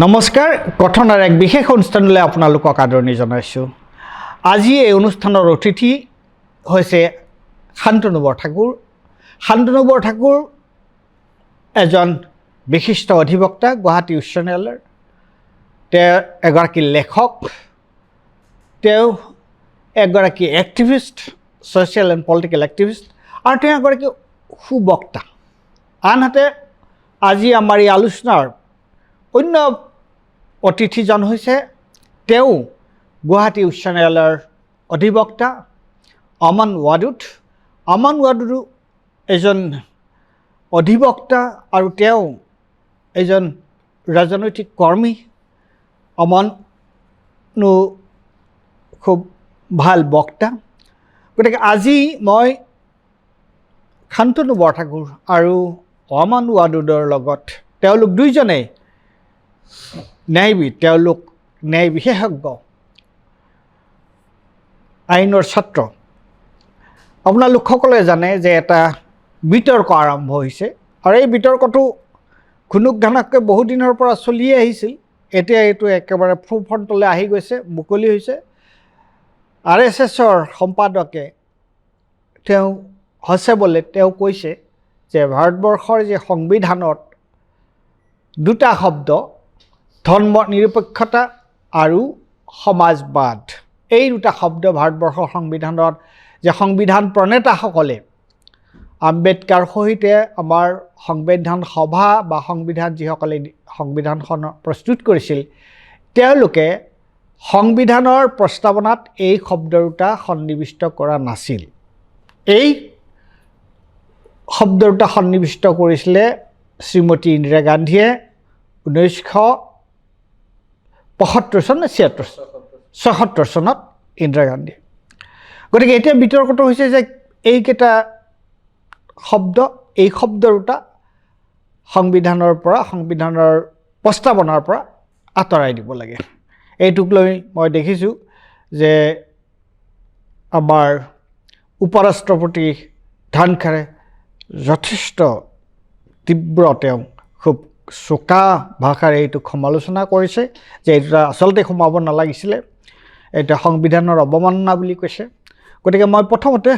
নমস্কাৰ কথনৰ এক বিশেষ অনুষ্ঠানলৈ আপোনালোকক আদৰণি জনাইছোঁ। আজি এই অনুষ্ঠানৰ অতিথি হৈছে শান্তনু বৰঠাকুৰ। শান্তনু বৰঠাকুৰ এজন বিশিষ্ট অধিবক্তা গুৱাহাটী উচ্চ ন্যায়ালয়ৰ। তেওঁ এগৰাকী লেখক, তেওঁ এগৰাকী activist, social and political activist, আৰু তেওঁ এগৰাকী সুবক্তা। আনহাতে আজি আমাৰ এই আলোচনাৰ অন্য অতিথিজন হৈছে তেওঁ গুৱাহাটী উচ্চ ন্যায়ালয়ৰ অধিবক্তা অমন ৱাদুদ। অমন ৱাদুদো এজন অধিবক্তা আৰু তেওঁ এজন ৰাজনৈতিক কৰ্মী। অমনো খুব ভাল বক্তা। গতিকে আজি মই শান্তনু বৰঠাকুৰ আৰু অমন ৱাদুদৰ লগত তেওঁলোক দুইজনেই ন্যায়বিদ, তেওঁলোক ন্যায় বিশেষজ্ঞ, আইনৰ ছাত্ৰ। আপোনালোকসকলে জানে যে এটা বিতৰ্ক আৰম্ভ হৈছে আৰু এই বিতৰ্কটো ঘুনুক ঘানাককৈ বহুদিনৰ পৰা চলিয়ে আহিছিল। এতিয়া এইটো একেবাৰে ফ্ৰণ্টলৈ আহি গৈছে, মুকলি হৈছে। RSSৰ সম্পাদকে তেওঁ হৈছে বোলে তেওঁ কৈছে যে ভাৰতবৰ্ষৰ যে সংবিধানত দুটা শব্দ, ধৰ্ম নিৰপেক্ষতা আৰু সমাজবাদ, এই দুটা শব্দ ভাৰতবৰ্ষৰ সংবিধানত যে সংবিধান প্ৰণেতাসকলে আম্বেদকাৰ সহিতে আমাৰ সংবিধান সভা বা সংবিধান যিসকলে সংবিধানখন প্ৰস্তুত কৰিছিল, তেওঁলোকে সংবিধানৰ প্ৰস্তাৱনাত এই শব্দ দুটা সন্নিৱিষ্ট কৰা নাছিল। এই শব্দ দুটা সন্নিৱিষ্ট কৰিছিলে শ্ৰীমতী ইন্দিৰা গান্ধীয়ে 1975 চন নে 76 চনত ইন্দিৰা গান্ধী। গতিকে এতিয়া বিতৰ্কটো হৈছে যে এইকেইটা শব্দ, এই শব্দ দুটা সংবিধানৰ পৰা, সংবিধানৰ প্ৰস্তাৱনাৰ পৰা আঁতৰাই দিব লাগে। এইটোক লৈ মই দেখিছোঁ যে আমাৰ উপৰাষ্ট্ৰপতি ধনখৰে যথেষ্ট তীব্ৰ, তেওঁ খুব চোকা ভাষাৰে এইটোক সমালোচনা কৰিছে যে এইটো আচলতে সোমাব নালাগিছিলে, এইটো সংবিধানৰ অৱমাননা বুলি কৈছে। গতিকে মই প্ৰথমতে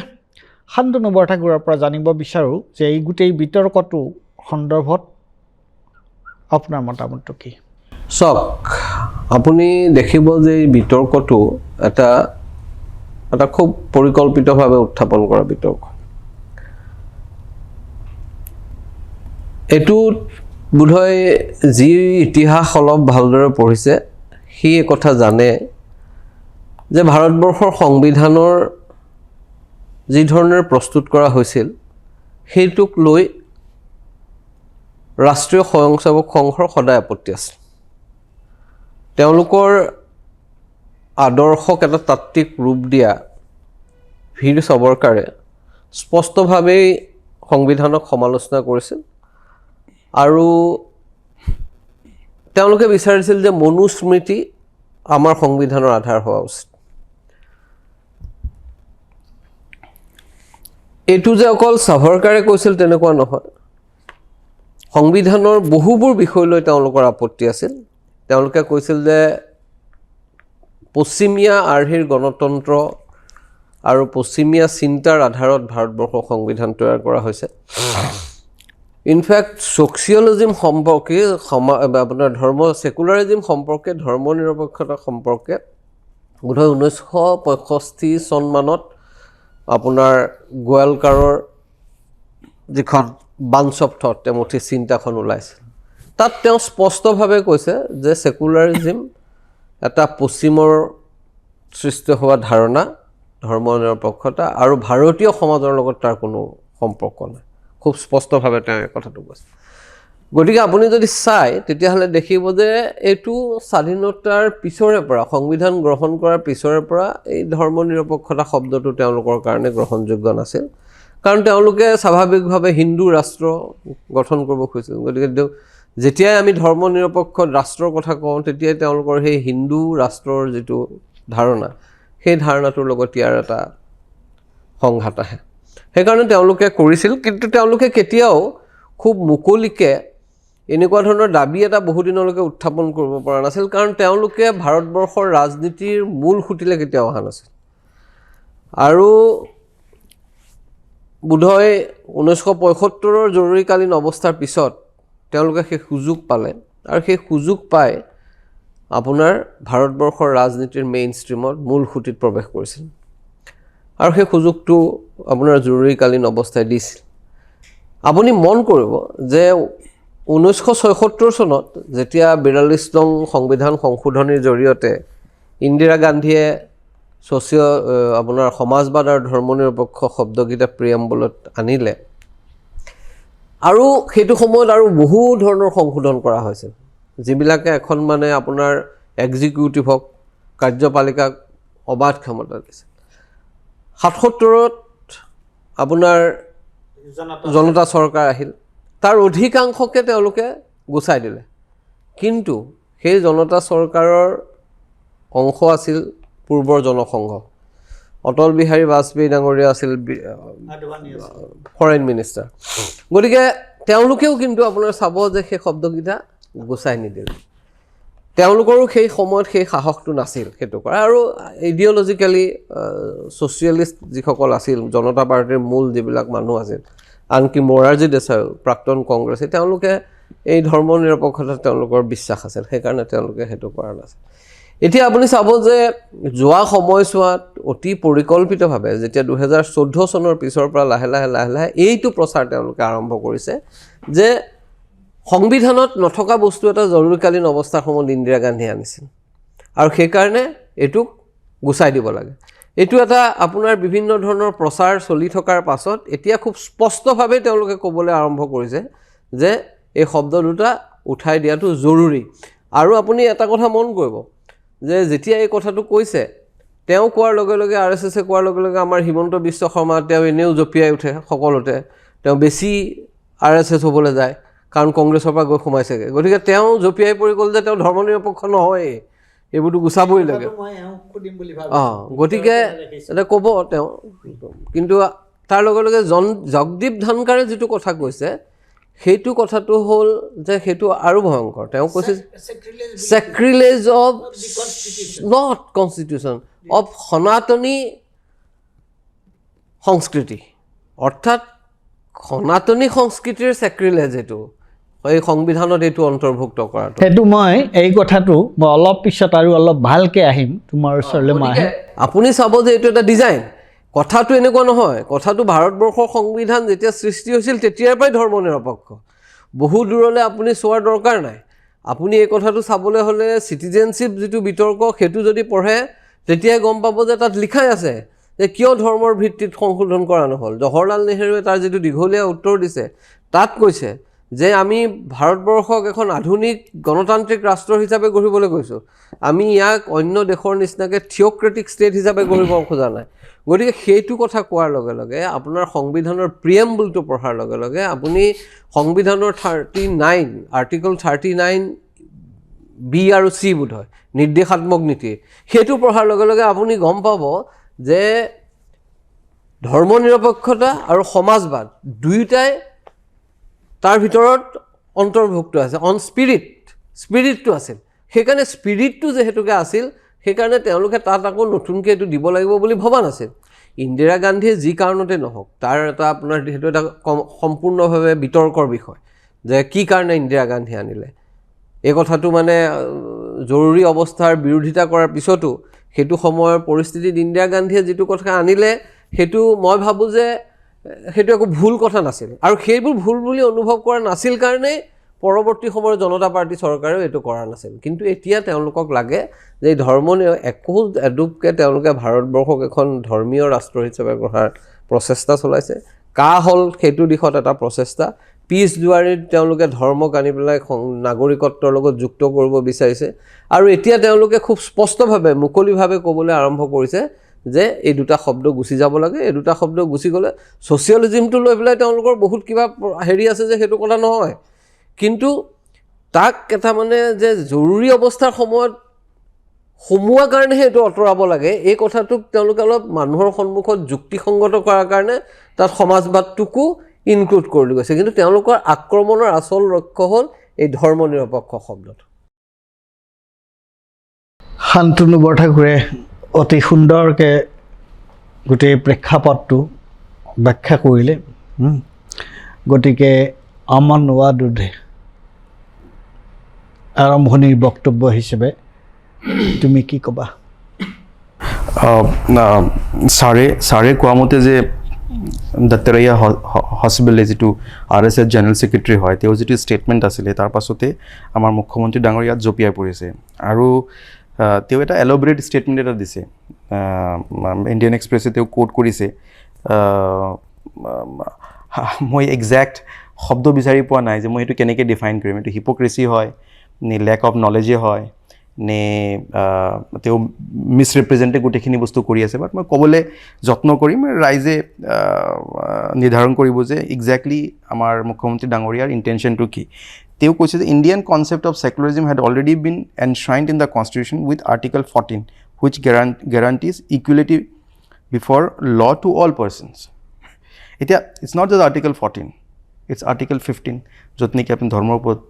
শান্তনু বৰঠাকুৰৰ পৰা জানিব বিচাৰোঁ যে এই গোটেই বিতৰ্কটো সন্দৰ্ভত আপোনাৰ মতামতটো কি? চাওক, আপুনি দেখিব যে এই বিতৰ্কটো এটা খুব পৰিকল্পিতভাৱে উত্থাপন কৰা বিতৰ্ক। এইটোত বোধহয় যি ইতিহাস অলপ ভালদৰে পঢ়িছে সি এই কথা জানে যে ভাৰতবৰ্ষৰ সংবিধানৰ যি ধৰণে প্ৰস্তুত কৰা হৈছিল সেইটোক লৈ ৰাষ্ট্ৰীয় স্বয়ংসেৱক সংঘৰ সদায় আপত্তি আছিল। তেওঁলোকৰ আদৰ্শক এটা তাত্ত্বিক ৰূপ দিয়া বীৰ সাবৰকাৰে স্পষ্টভাৱেই সংবিধানক সমালোচনা কৰিছিল আৰু তেওঁলোকে বিচাৰিছিল যে মনুস্মৃতি আমাৰ সংবিধানৰ আধাৰ হোৱা উচিত। এইটো যে অকল সাবৰকাৰে কৈছিল তেনেকুৱা নহয়, সংবিধানৰ বহুবোৰ বিষয় লৈ তেওঁলোকৰ আপত্তি আছিল। তেওঁলোকে কৈছিল যে পশ্চিমীয়া আৰ্হিৰ গণতন্ত্ৰ আৰু পশ্চিমীয়া চিন্তাৰ আধাৰত ভাৰতবৰ্ষৰ সংবিধান তৈয়াৰ কৰা হৈছে। ইনফেক্ট ছ'চিয়লিজিম সম্পৰ্কে, আপোনাৰ ছেকুলাৰিজিম সম্পৰ্কে, ধৰ্ম নিৰপেক্ষতা সম্পৰ্কে বোধহয় 1965 চনমানত আপোনাৰ গোৱালকাৰৰ যিখন বাঞ্চ অফ থট তেমুঠি চিন্তাখন ওলাইছিল। তাত তেওঁ স্পষ্টভাৱে কৈছে যে ছেকুলাৰিজিম এটা পশ্চিমৰ সৃষ্টি হোৱা ধাৰণা, ধৰ্ম নিৰপেক্ষতা আৰু ভাৰতীয় সমাজৰ লগত তাৰ কোনো সম্পৰ্ক নাই। খুব স্পষ্টভাৱে তেওঁ এই কথাটো কৈছে। গতিকে আপুনি যদি চায় তেতিয়াহ'লে দেখিব যে এইটো স্বাধীনতাৰ পিছৰে পৰা, সংবিধান গ্ৰহণ কৰাৰ পিছৰে পৰা এই ধৰ্ম নিৰপেক্ষতা শব্দটো তেওঁলোকৰ কাৰণে গ্ৰহণযোগ্য নাছিল। কাৰণ তেওঁলোকে স্বাভাৱিকভাৱে হিন্দু ৰাষ্ট্ৰ গঠন কৰিব খুজিছিল। গতিকে যেতিয়াই আমি ধৰ্ম নিৰপেক্ষ ৰাষ্ট্ৰৰ কথা কওঁ তেতিয়াই তেওঁলোকৰ সেই হিন্দু ৰাষ্ট্ৰৰ যিটো ধাৰণা, সেই ধাৰণাটোৰ লগত ইয়াৰ এটা সংঘাত আহে। সেইকাৰণে তেওঁলোকে কৰিছিল, কিন্তু তেওঁলোকে কেতিয়াও খুব মুকলিকে এনেকুৱা ধৰণৰ দাবী এটা বহুদিনলৈকে উত্থাপন কৰিব পৰা নাছিল, কাৰণ তেওঁলোকে ভাৰতবৰ্ষৰ ৰাজনীতিৰ মূল খুঁটিলে কেতিয়াও অহা নাছিল। আৰু বোধহয় 1975ৰ জৰুৰীকালীন অৱস্থাৰ পিছত তেওঁলোকে সেই সুযোগ পালে, আৰু সেই সুযোগ পাই আপোনাৰ ভাৰতবৰ্ষৰ ৰাজনীতিৰ মেইন ষ্ট্ৰীমত মূল খুঁটিত প্ৰৱেশ কৰিছিল, আৰু সেই সুযোগটো আপোনাৰ জৰুৰীকালীন অৱস্থাই দিছিল। আপুনি মন কৰিব যে 1976 চনত যেতিয়া 42 নং সংবিধান সংশোধনীৰ জৰিয়তে ইন্দিৰা গান্ধীয়ে আপোনাৰ সমাজবাদ আৰু ধৰ্মনিৰপেক্ষ শব্দকেইটা প্ৰিএম্বলত আনিলে, আৰু সেইটো সময়ত আৰু বহু ধৰণৰ সংশোধন কৰা হৈছিল, যিবিলাকে এখন মানে আপোনাৰ এক্সিকিউটিভক, কাৰ্যপালিকাক অবাধ ক্ষমতা দিছিল। 77ত আপোনাৰ জনতা চৰকাৰ আহিল, তাৰ অধিকাংশকে তেওঁলোকে গুচাই দিলে, কিন্তু সেই জনতা চৰকাৰৰ অংশ আছিল পূৰ্বৰ জনসংঘ। অটল বিহাৰী বাজপেয়ী ডাঙৰীয়া আছিল ফৰেইন মিনিষ্টাৰ। গতিকে তেওঁলোকেও কিন্তু আপোনাৰ চাব যে সেই শব্দকেইটা গুচাই নিদিলে। তেওঁলোকৰো সেই সময়ত সেই সাহসটো নাছিল সেইটো কৰা, আৰু ইডিঅ'লজিকেলি ছ'চিয়েলিষ্ট যিসকল আছিল, জনতা পাৰ্টীৰ মূল যিবিলাক মানুহ আছিল, আনকি মোৰাৰজী দেশাই প্ৰাক্তন কংগ্ৰেছী, তেওঁলোকে এই ধৰ্ম নিৰপেক্ষতাত তেওঁলোকৰ বিশ্বাস আছিল, সেইকাৰণে তেওঁলোকে সেইটো কৰা নাছিল। এতিয়া আপুনি চাব যে যোৱা সময়ছোৱাত অতি পৰিকল্পিতভাৱে যেতিয়া 2014 চনৰ পিছৰ পৰা লাহে লাহে এইটো প্ৰচাৰ তেওঁলোকে আৰম্ভ কৰিছে যে সংবিধানত নথকা বস্তু এটা জৰুৰীকালীন অৱস্থাৰ সময়ত ইন্দিৰা গান্ধীয়ে আনিছিল, আৰু সেইকাৰণে এইটোক গুচাই দিব লাগে। এইটো এটা আপোনাৰ বিভিন্ন ধৰণৰ প্ৰচাৰ চলি থকাৰ পাছত এতিয়া খুব স্পষ্টভাৱে তেওঁলোকে ক'বলৈ আৰম্ভ কৰিছে যে এই শব্দ দুটা উঠাই দিয়াটো জৰুৰী। আৰু আপুনি এটা কথা মন কৰিব যে যেতিয়া এই কথাটো কৈছে, তেওঁ কোৱাৰ লগে লগে RSSে কোৱাৰ লগে লগে আমাৰ হিমন্ত বিশ্ব শৰ্মা তেওঁ এনেও জঁপিয়াই উঠে সকলোতে, তেওঁ বেছি RSS হ'বলৈ যায়, কাৰণ কংগ্ৰেছৰ পৰা গৈ সোমাইছেগৈ। গতিকে তেওঁ জঁপিয়াই পৰি গ'ল যে তেওঁ ধৰ্ম নিৰপেক্ষ নহয়, এইবোৰতো গুচাবই লাগে। গতিকে এতিয়া ক'ব তেওঁ, কিন্তু তাৰ লগে লগে জগদীপ ধনকাৰে যিটো কথা কৈছে সেইটো কথাটো হ'ল যে সেইটো আৰু ভয়ংকৰ। তেওঁ কৈছে চেক্ৰিলেজ অফ নট কনষ্টিটিউশ্যন অফ সনাতনী সংস্কৃতি, অৰ্থাৎ সনাতনী সংস্কৃতিৰ চেক্ৰিলেজ এইটো, এই সংবিধানত এইটো অন্তৰ্ভুক্ত কৰাটো। সেইটো মই এই কথাটো মই অলপ পিছত আৰু অলপ ভালকৈ আহিম তোমাৰ ওচৰলৈ। মই আপুনি চাব যে এইটো এটা ডিজাইন। কথাটো এনেকুৱা নহয়, কথাটো ভাৰতবৰ্ষৰ সংবিধান যেতিয়া সৃষ্টি হৈছিল তেতিয়াৰ পৰাই ধৰ্ম নিৰপেক্ষ, বহু দূৰলৈ আপুনি চোৱাৰ দৰকাৰ নাই। আপুনি এই কথাটো চাবলৈ হ'লে চিটিজেনশ্বিপ যিটো বিতৰ্ক সেইটো যদি পঢ়ে তেতিয়াই গম পাব যে তাত লিখাই আছে যে কিয় ধৰ্মৰ ভিত্তিত সংশোধন কৰা নহ'ল। জৱাহৰলাল নেহৰুৱে তাৰ যিটো দীঘলীয়া উত্তৰ দিছে তাত কৈছে যে আমি ভাৰতবৰ্ষক এখন আধুনিক গণতান্ত্ৰিক ৰাষ্ট্ৰ হিচাপে গঢ়িবলৈ গৈছোঁ, আমি ইয়াক অন্য দেশৰ নিচিনাকৈ থিঅ'ক্ৰেটিক ষ্টেট হিচাপে গঢ়িব খোজা নাই। গতিকে সেইটো কথা কোৱাৰ লগে লগে আপোনাৰ সংবিধানৰ প্ৰিএম্বলটো পঢ়াৰ লগে লগে আপুনি সংবিধানৰ 39 আৰ্টিকল 39B আৰু C বোধ হয় নিৰ্দেশাত্মক নীতি, সেইটো পঢ়াৰ লগে লগে আপুনি গম পাব যে ধৰ্ম নিৰপেক্ষতা আৰু সমাজবাদ দুয়োটাই তাৰ ভিতৰত অন্তৰ্ভুক্ত আছে। অন স্পিৰিটটো আছিল, সেইকাৰণে স্পিৰিটটো যিহেতুকে আছিল সেইকাৰণে তেওঁলোকে তাত আকৌ নতুনকৈ এইটো দিব লাগিব বুলি ভবা নাছিল। ইন্দিৰা গান্ধীয়ে যি কাৰণতে নহওক তাৰ এটা আপোনাৰ সেইটো এটা সম্পূৰ্ণভাৱে বিতৰ্কৰ বিষয় যে কি কাৰণে ইন্দিৰা গান্ধী আনিলে। এই কথাটো মানে জৰুৰী অৱস্থাৰ বিৰোধিতা কৰাৰ পিছতো সেইটো সময়ৰ পৰিস্থিতিত ইন্দিৰা গান্ধীয়ে যিটো কথা আনিলে সেইটো মই ভাবোঁ যে সেইটো একো ভুল কথা নাছিল, আৰু সেইবোৰ ভুল বুলি অনুভৱ কৰা নাছিল কাৰণে পৰৱৰ্তী সময়ৰ জনতা পাৰ্টি চৰকাৰেও এইটো কৰা নাছিল। কিন্তু এতিয়া তেওঁলোকক লাগে যে এই ধৰ্ম এডোপকে তেওঁলোকে ভাৰতবৰ্ষক এখন ধৰ্মীয় ৰাষ্ট্ৰ হিচাপে গঢ়াৰ প্ৰচেষ্টা চলাইছে। হ'ল সেইটো দিশত এটা প্ৰচেষ্টা, পিছ দুৱাৰীত তেওঁলোকে ধৰ্মক আনি পেলাই নাগৰিকত্বৰ লগত যুক্ত কৰিব বিচাৰিছে, আৰু এতিয়া তেওঁলোকে খুব স্পষ্টভাৱে মুকলিভাৱে ক'বলৈ আৰম্ভ কৰিছে যে এই দুটা শব্দ গুচি যাব লাগে। এই দুটা শব্দ গুচি গ'লে ছ'চিয়েলিজিমটো লৈ পেলাই তেওঁলোকৰ বহুত কিবা হেৰি আছে যে সেইটো কথা নহয়, কিন্তু তাক এটা মানে যে জৰুৰী অৱস্থাৰ সময়ত সোমোৱাৰ কাৰণেহে এইটো আঁতৰাব লাগে, এই কথাটোক তেওঁলোকে অলপ মানুহৰ সন্মুখত যুক্তিসংগত কৰাৰ কাৰণে তাত সমাজবাদটোকো ইনক্লুড কৰি গৈছে। কিন্তু তেওঁলোকৰ আক্ৰমণৰ আচল লক্ষ্য হ'ল এই ধৰ্মনিৰপেক্ষ শব্দটো? শান্তনু বৰঠাকুৰে অতি সুন্দৰকৈ গোটেই প্ৰেক্ষাপটটো ব্যাখ্যা কৰিলে। গতিকে আমান ওৱাদুধে আৰম্ভণিৰ বক্তব্য হিচাপে তুমি কি ক'বা? ছাৰে কোৱা মতে যে দত্তাত্ৰেয়া হছবিলে যিটো RSS জেনেৰেল ছেক্ৰেটাৰী হয়, তেওঁৰ যিটো ষ্টেটমেণ্ট আছিলে তাৰ পাছতে আমাৰ মুখ্যমন্ত্ৰী ডাঙৰ ইয়াত জঁপিয়াই পৰিছে আৰু তেওঁ এটা এল'বৰেট ষ্টেটমেণ্ট এটা দিছে। ইণ্ডিয়ান এক্সপ্ৰেছে তেওঁ কোট কৰিছে, মই একজেক্ট শব্দ বিচাৰি পোৱা নাই যে মই সেইটো কেনেকৈ ডিফাইন কৰিম, এইটো হিপক্ৰেচি হয় নে লেক অফ নলেজে হয় নে তেওঁ মিছৰিপ্ৰেজেণ্টে গোটেইখিনি বস্তু কৰি আছে। বাট মই ক'বলৈ যত্ন কৰিম, ৰাইজে নিৰ্ধাৰণ কৰিব যে একজেক্টলি আমাৰ মুখ্যমন্ত্ৰী ডাঙৰীয়াৰ ইণ্টেনশ্যনটো কি। তেওঁ কৈছে যে Indian concept of secularism had already been enshrined in the constitution with Article 14 which guarantees equality before law to all persons. এতিয়া it's not just Article 14, it's Article 15 য'ত নেকি আপুনি ধৰ্মৰ ওপৰত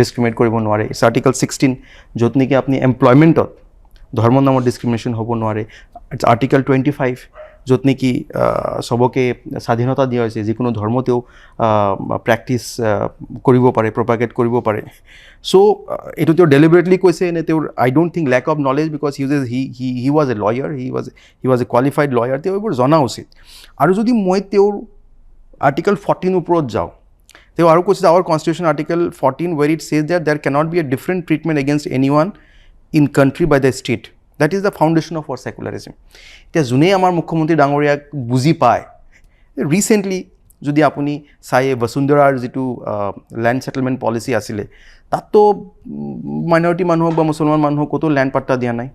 ডিছক্ৰিমিনেট কৰিব নোৱাৰে। ইটছ Article 16 য'ত নেকি আপুনি এমপ্লয়মেণ্টত ধৰ্মৰ নামত ডিছক্ৰিমিনেশ্যন হ'ব নোৱাৰে। ইটছ Article 25 য'ত নেকি চবকে স্বাধীনতা দিয়া হৈছে, যিকোনো ধৰ্ম তেওঁ প্ৰেক্টিছ কৰিব পাৰে, প্ৰপাগেট কৰিব পাৰে। চ' এইটো তেওঁ ডেলিবাৰেটলি কৈছে নে তেওঁৰ I don't think lack of knowledge, because he was a lawyer, he was a qualified lawyer. তেওঁ এইবোৰ জনা উচিত। আৰু যদি মই তেওঁৰ Article 14 ওপৰত যাওঁ, তেওঁ আৰু কৈছে hour constitution Article 14 where it says that there cannot be a different treatment against anyone in country by the state. That is the foundation of our secularism. এতিয়া যোনেই আমাৰ মুখ্যমন্ত্ৰী ডাঙৰীয়াক বুজি পায়, ৰিচেণ্টলি যদি আপুনি চাই বসুন্ধৰাৰ যিটো লেণ্ড ছেটেলমেণ্ট পলিচি আছিলে, তাততো মাইনৰিটি মানুহক বা মুছলমান মানুহক ক'তো লেণ্ড পাট্টা দিয়া নাই।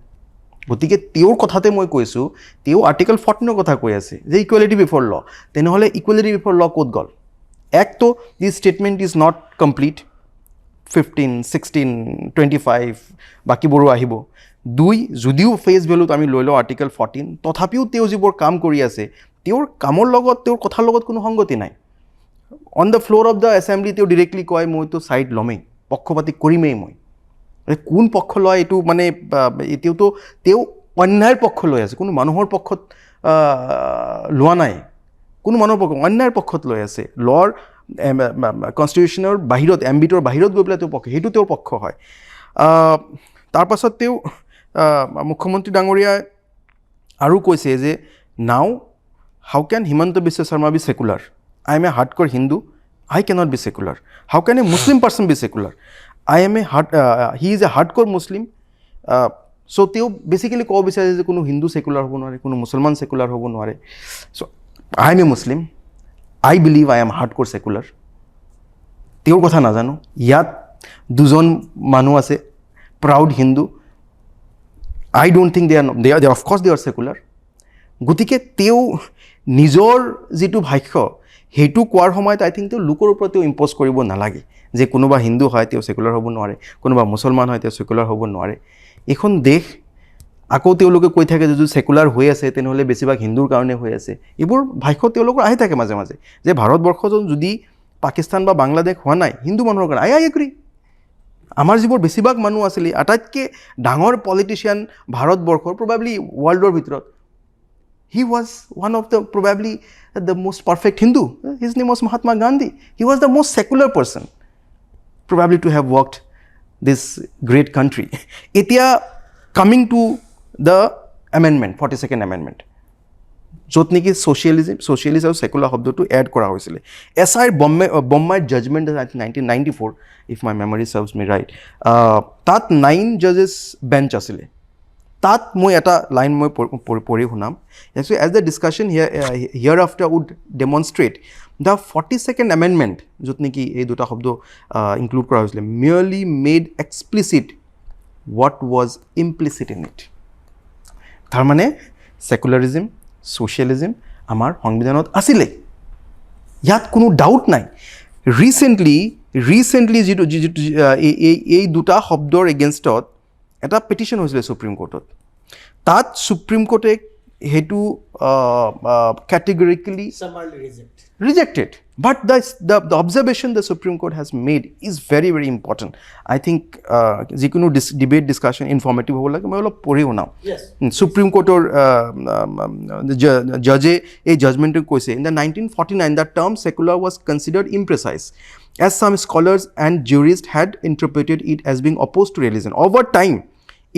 গতিকে তেওঁৰ কথাতে মই কৈছোঁ, তেওঁ Article 14ৰ কথা কৈ আছে যে ইকুৱেলিটি বিফৰ ল। তেনেহ'লে ইকুৱেলিটি বিফৰ ল ক'ত গ'ল? একতো দিছ ষ্টেটমেণ্ট ইজ নট কমপ্লিট, 15, 16, 25 বাকীবোৰো আহিব। দুই, যদিও ফেচ ভেলুত আমি লৈ লওঁ Article 14, তথাপিও তেওঁ যিবোৰ কাম কৰি আছে, তেওঁৰ কামৰ লগত তেওঁৰ কথাৰ লগত কোনো সংগতি নাই। On the floor of the assembly তেওঁ ডিৰেক্টলি কয় মইতো ছাইড ল'মেই, পক্ষপাতি কৰিমেই মই। কোন পক্ষ লয় এইটো মানে এতিয়াওতো তেওঁ অন্যায়ৰ পক্ষ লৈ আছে, কোনো মানুহৰ পক্ষত লোৱা নাই। কোনো মানুহৰ পক্ষ অন্যায়ৰ পক্ষত লৈ আছে। লৰ কনষ্টিটিউশ্যনৰ বাহিৰত, এম্বিটৰ বাহিৰত গৈ পেলাই তেওঁ পক্ষ, সেইটো তেওঁৰ পক্ষ হয়। তাৰপাছত তেওঁ মুখ্যমন্ত্ৰী ডাঙৰীয়াই আৰু কৈছে যে now how can Himanta Biswa Sarma be secular? I am a hardcore Hindu, I cannot be secular. How can a Muslim person be secular? He is a hardcore Muslim. So' তেওঁ বেচিকেলি ক'ব বিচাৰে যে কোনো হিন্দু সেকুলাৰ হ'ব নোৱাৰে, কোনো মুছলমান সেকুলাৰ হ'ব নোৱাৰে। So' I am a Muslim, I believe I am hardcore secular. তেওঁৰ কথা নাজানো। ইয়াত দুজন মানুহ আছে proud Hindu, I don't think they are of course they are secular. গতিকে তেওঁ নিজৰ যিটো ভাষ্য সেইটো কোৱাৰ সময়ত আই থিংক তেওঁ লোকৰ ওপৰত তেওঁ ইম্প'জ কৰিব নালাগে যে কোনোবা হিন্দু হয় তেওঁ সেকুলাৰ হ'ব নোৱাৰে, কোনোবা মুছলমান হয় তেওঁ সেকুলাৰ হ'ব নোৱাৰে। এইখন দেশ আকৌ তেওঁলোকে কৈ থাকে যে যদি সেকুলাৰ হৈ আছে তেনেহ'লে বেছিভাগ হিন্দুৰ কাৰণে হৈ আছে। এইবোৰ ভাষ্য তেওঁলোকৰ আহি থাকে মাজে মাজে যে ভাৰতবৰ্ষজন যদি পাকিস্তান বা বাংলাদেশ হোৱা নাই হিন্দু মানুহৰ কাৰণে। আই এগ্ৰী। আমাৰ যিবোৰ বেছিভাগ মানুহ আছিলে, আটাইতকৈ ডাঙৰ পলিটিচিয়ান ভাৰতবৰ্ষৰ প্ৰবাবলি ৱৰ্ল্ডৰ ভিতৰত, he was one of the probably the most perfect Hindu. His name was Mahatma Gandhi. He was the most secular person probably to have walked this great country. Etia coming to the amendment, 42nd amendment, য'ত নেকি socialism আৰু secular শব্দটো add কৰা হৈছিলে। SIৰ Bombay judgment in 1994, if my memory serves me right, তাত 9 judges bench আছিলে। তাত মই এটা লাইন মই পঢ়ি শুনাম। Actually, as the discussion hereafter would demonstrate, the 42nd amendment, য'ত নেকি এই দুটা শব্দ ইনক্লুড কৰা হৈছিলে, merely made explicit what was implicit in it. তাৰমানে সেকুলাৰিজম, ছ'চিয়েলিজম আমাৰ সংবিধানত আছিলে, ইয়াত কোনো ডাউট নাই। ৰিচেণ্টলি যিটো এই দুটা শব্দৰ এগেইনষ্টত এটা পিটিশ্যন হৈছিলে সুপ্ৰিম কোৰ্টত। তাত সুপ্ৰিম কোৰ্টে সেইটো categorically summarily reject. rejected. But the observation the Supreme Court has made is very, very important. I think যিকোনো debate discussion informative হ'ব লাগে মই অলপ পঢ়ি শুনাওঁ Supreme Courtৰ judge এই judgment কৈছে in the 1949 the term secular was considered imprecise as some scholars and jurists had interpreted it as being opposed to religion. Over time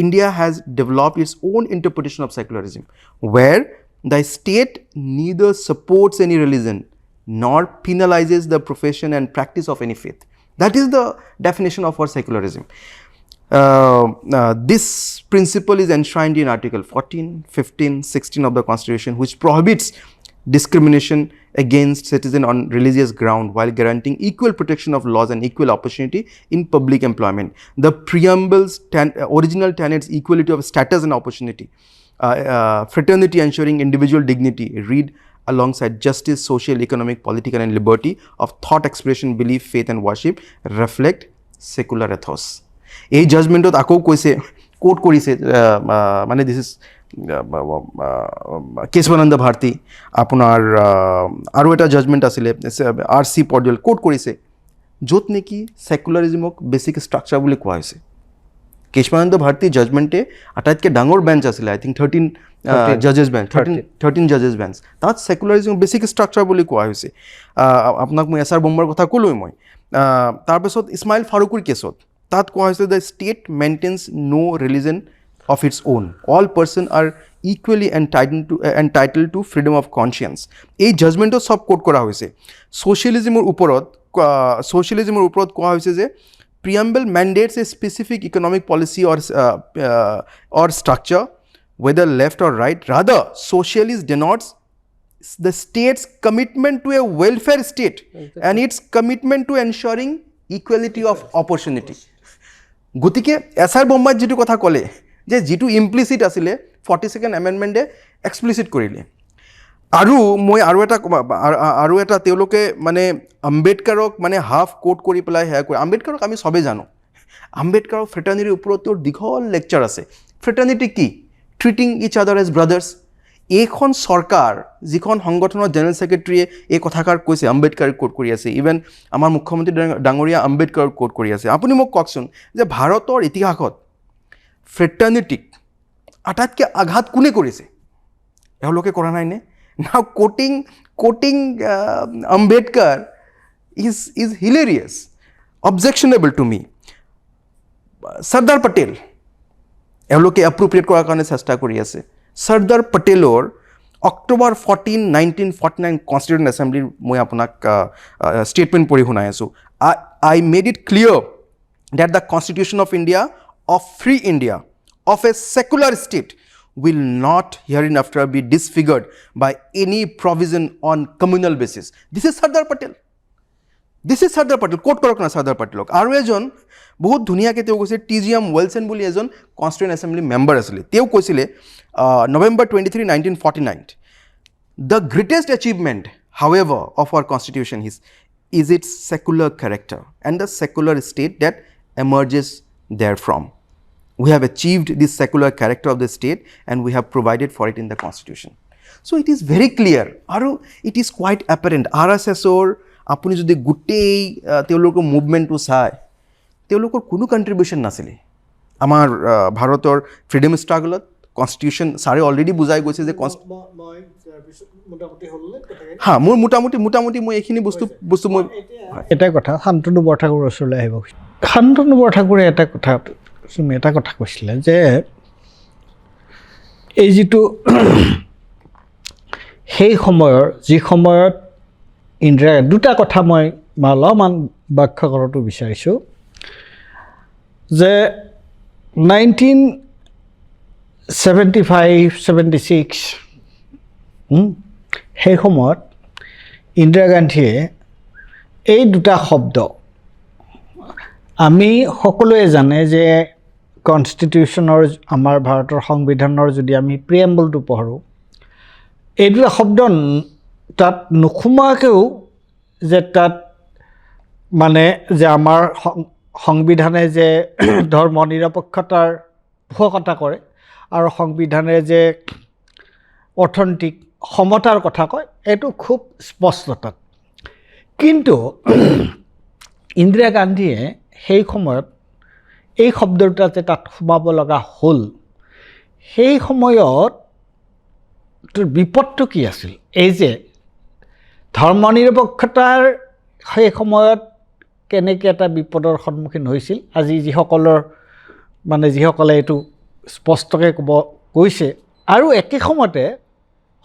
India has developed its own interpretation of secularism where the state neither supports any religion nor penalizes the profession and practice of any faith. That is the definition of our secularism. This principle is enshrined in Article 14, 15, 16 of the Constitution, which prohibits discrimination against citizens on religious ground while guaranteeing equal protection of laws and equal opportunity in public employment. The preamble's original tenets, equality of status and opportunity, fraternity ensuring individual dignity, read alongside justice, social, economic, political and liberty of thought expression, belief, faith and worship reflect secular ethos. এই জাজমেণ্টত আকৌ কৈছে coat কৰিছে মানে this is Keshavananda Bharati আপোনাৰ আৰু এটা judgement আছিলে RC পডিয়াল coat কৰিছে য'ত নেকি ছেকুলাৰিজমক বেছিক ষ্ট্ৰাকচাৰ বুলি কোৱা হৈছে কেশৱানন্দ ভাৰতী জাজমেণ্টে আটাইতকৈ ডাঙৰ বেঞ্চ আছিলে আই think 13 judges bench 13 judges bench তাত সেকুলাৰিজম বেছিক ষ্ট্ৰাকচাৰ বুলি কোৱা হৈছে আপোনাক মই এছাৰ বোম্বাৰ কথা ক'লোৱেই মই তাৰপিছত ইছমাইল ফাৰুকৰ কেছত তাত কোৱা হৈছে the state maintains no' religion of its own all persons are equally entitle to freedom of conscience এই জাজমেণ্টত চব কোট কৰা হৈছে ছ'চিয়েলিজিমৰ ওপৰত কোৱা হৈছে যে preamble mandates a specific economic policy or structure whether left or right. Rather, socialist denotes the state's commitment to a welfare state and its commitment to ensuring equality of opportunity. গতিকে Acer বোম্বাত যিটো কথা ক'লে যে যিটো ইমপ্লিচিট আছিলে 42nd এমেণ্ডমেণ্টে explicit কৰিলে আৰু মই আৰু এটা তেওঁলোকে মানে আম্বেদকাৰক মানে হাফ কোট কৰি পেলাই সেয়া কৰি আম্বেদকাৰক আমি চবেই জানো আম্বেদকাৰৰ ফ্ৰেটাৰ্নিটিৰ ওপৰত তেওঁৰ দীঘল লেকচাৰ আছে ফ্ৰেটাৰ্নিটি কি ট্ৰিটিং ইচ আদাৰ এজ ব্ৰাদাৰ্ছ এইখন চৰকাৰ যিখন সংগঠনৰ জেনেৰেল ছেক্ৰেটাৰীয়ে এই কথাষাৰ কৈছে আম্বেদকাৰক কোট কৰি আছে ইভেন আমাৰ মুখ্যমন্ত্ৰী ডাঙৰীয়া আম্বেদকাৰক কোট কৰি আছে আপুনি মোক কওকচোন যে ভাৰতৰ ইতিহাসত ফ্ৰেটাৰ্নিটিক আটাইতকৈ আঘাত কোনে কৰিছে এওঁলোকে কৰা নাইনে Now quoting Ambedkar is hilarious, objectionable to me. Sardar Patel, এওঁলোকে appropriate কৰাৰ কাৰণে চেষ্টা কৰি আছে Sardar Patelৰ October 14, 1949 Constituent Assembly মই আপোনাক statement পঢ়ি শুনাই আছোঁ I made it clear that the Constitution of India, of free India, of a secular state will not hereinafter be disfigured by any provision on communal basis. This is Sardar Patel. Quote কৰক না Sardar Patelক আৰু এজন বহুত ধুনীয়াকৈ তেওঁ কৈছে TGM Wilson বুলি এজন কনষ্টিটিউয়েণ্ট এছেম্বলি মেম্বাৰ আছিলে তেওঁ কৈছিলে November 23, 1949 The greatest achievement, however, of our constitution is its secular character and the secular state that emerges therefrom. We have achieved this secular character of the state and we have provided for it in the constitution. So it is very clear আৰু it is quite apparent RSSৰ আপুনি যদি গোটেই তেওঁলোকৰ মুভমেণ্টটো চাই তেওঁলোকৰ কোনো contribution নাছিলে আমাৰ ভাৰতৰ ফ্ৰীডম ষ্ট্ৰাগলত কনষ্টিটিউশ্যন ছাৰে অলৰেডি বুজাই গৈছে যে হা মোৰ মোটামুটি মই এইখিনি বস্তু মই এটা কথা শান্তনু বৰঠাকুৰৰ ওচৰলৈ আহিব শান্তনু বৰঠাকুৰে এটা কথা কৈছিলে যে এই যিটো সেই সময়ৰ যি সময়ত ইন্দিৰা দুটা কথা মই অলপমান ব্যাখ্যা কৰাটো বিচাৰিছোঁ যে 1975-76 সেই সময়ত ইন্দিৰা গান্ধীয়ে এই দুটা শব্দ আমি সকলোৱে জানে যে কনষ্টিটিউশ্যনৰ আমাৰ ভাৰতৰ সংবিধানৰ যদি আমি প্ৰিএম্বলটো পঢ়োঁ এই দুটা শব্দ তাত নোসোমোৱাকৈও যে তাত মানে যে আমাৰ সংবিধানে যে ধৰ্ম নিৰপেক্ষতাৰ পোষকতা কৰে আৰু সংবিধানে যে অৰ্থনৈতিক সমতাৰ কথা কয়, এইটো খুব স্পষ্ট তাত। কিন্তু ইন্দিৰা গান্ধীয়ে সেই সময়ত এই শব্দ দুটা যে তাত সোমাব লগা হ'ল, সেই সময়ত তোৰ বিপদটো কি আছিল? এই যে ধৰ্মনিৰপেক্ষতাৰ সেই সময়ত কেনেকৈ এটা বিপদৰ সন্মুখীন হৈছিল, আজি যিসকলে এইটো স্পষ্টকৈ কৈছে, আৰু একে সময়তে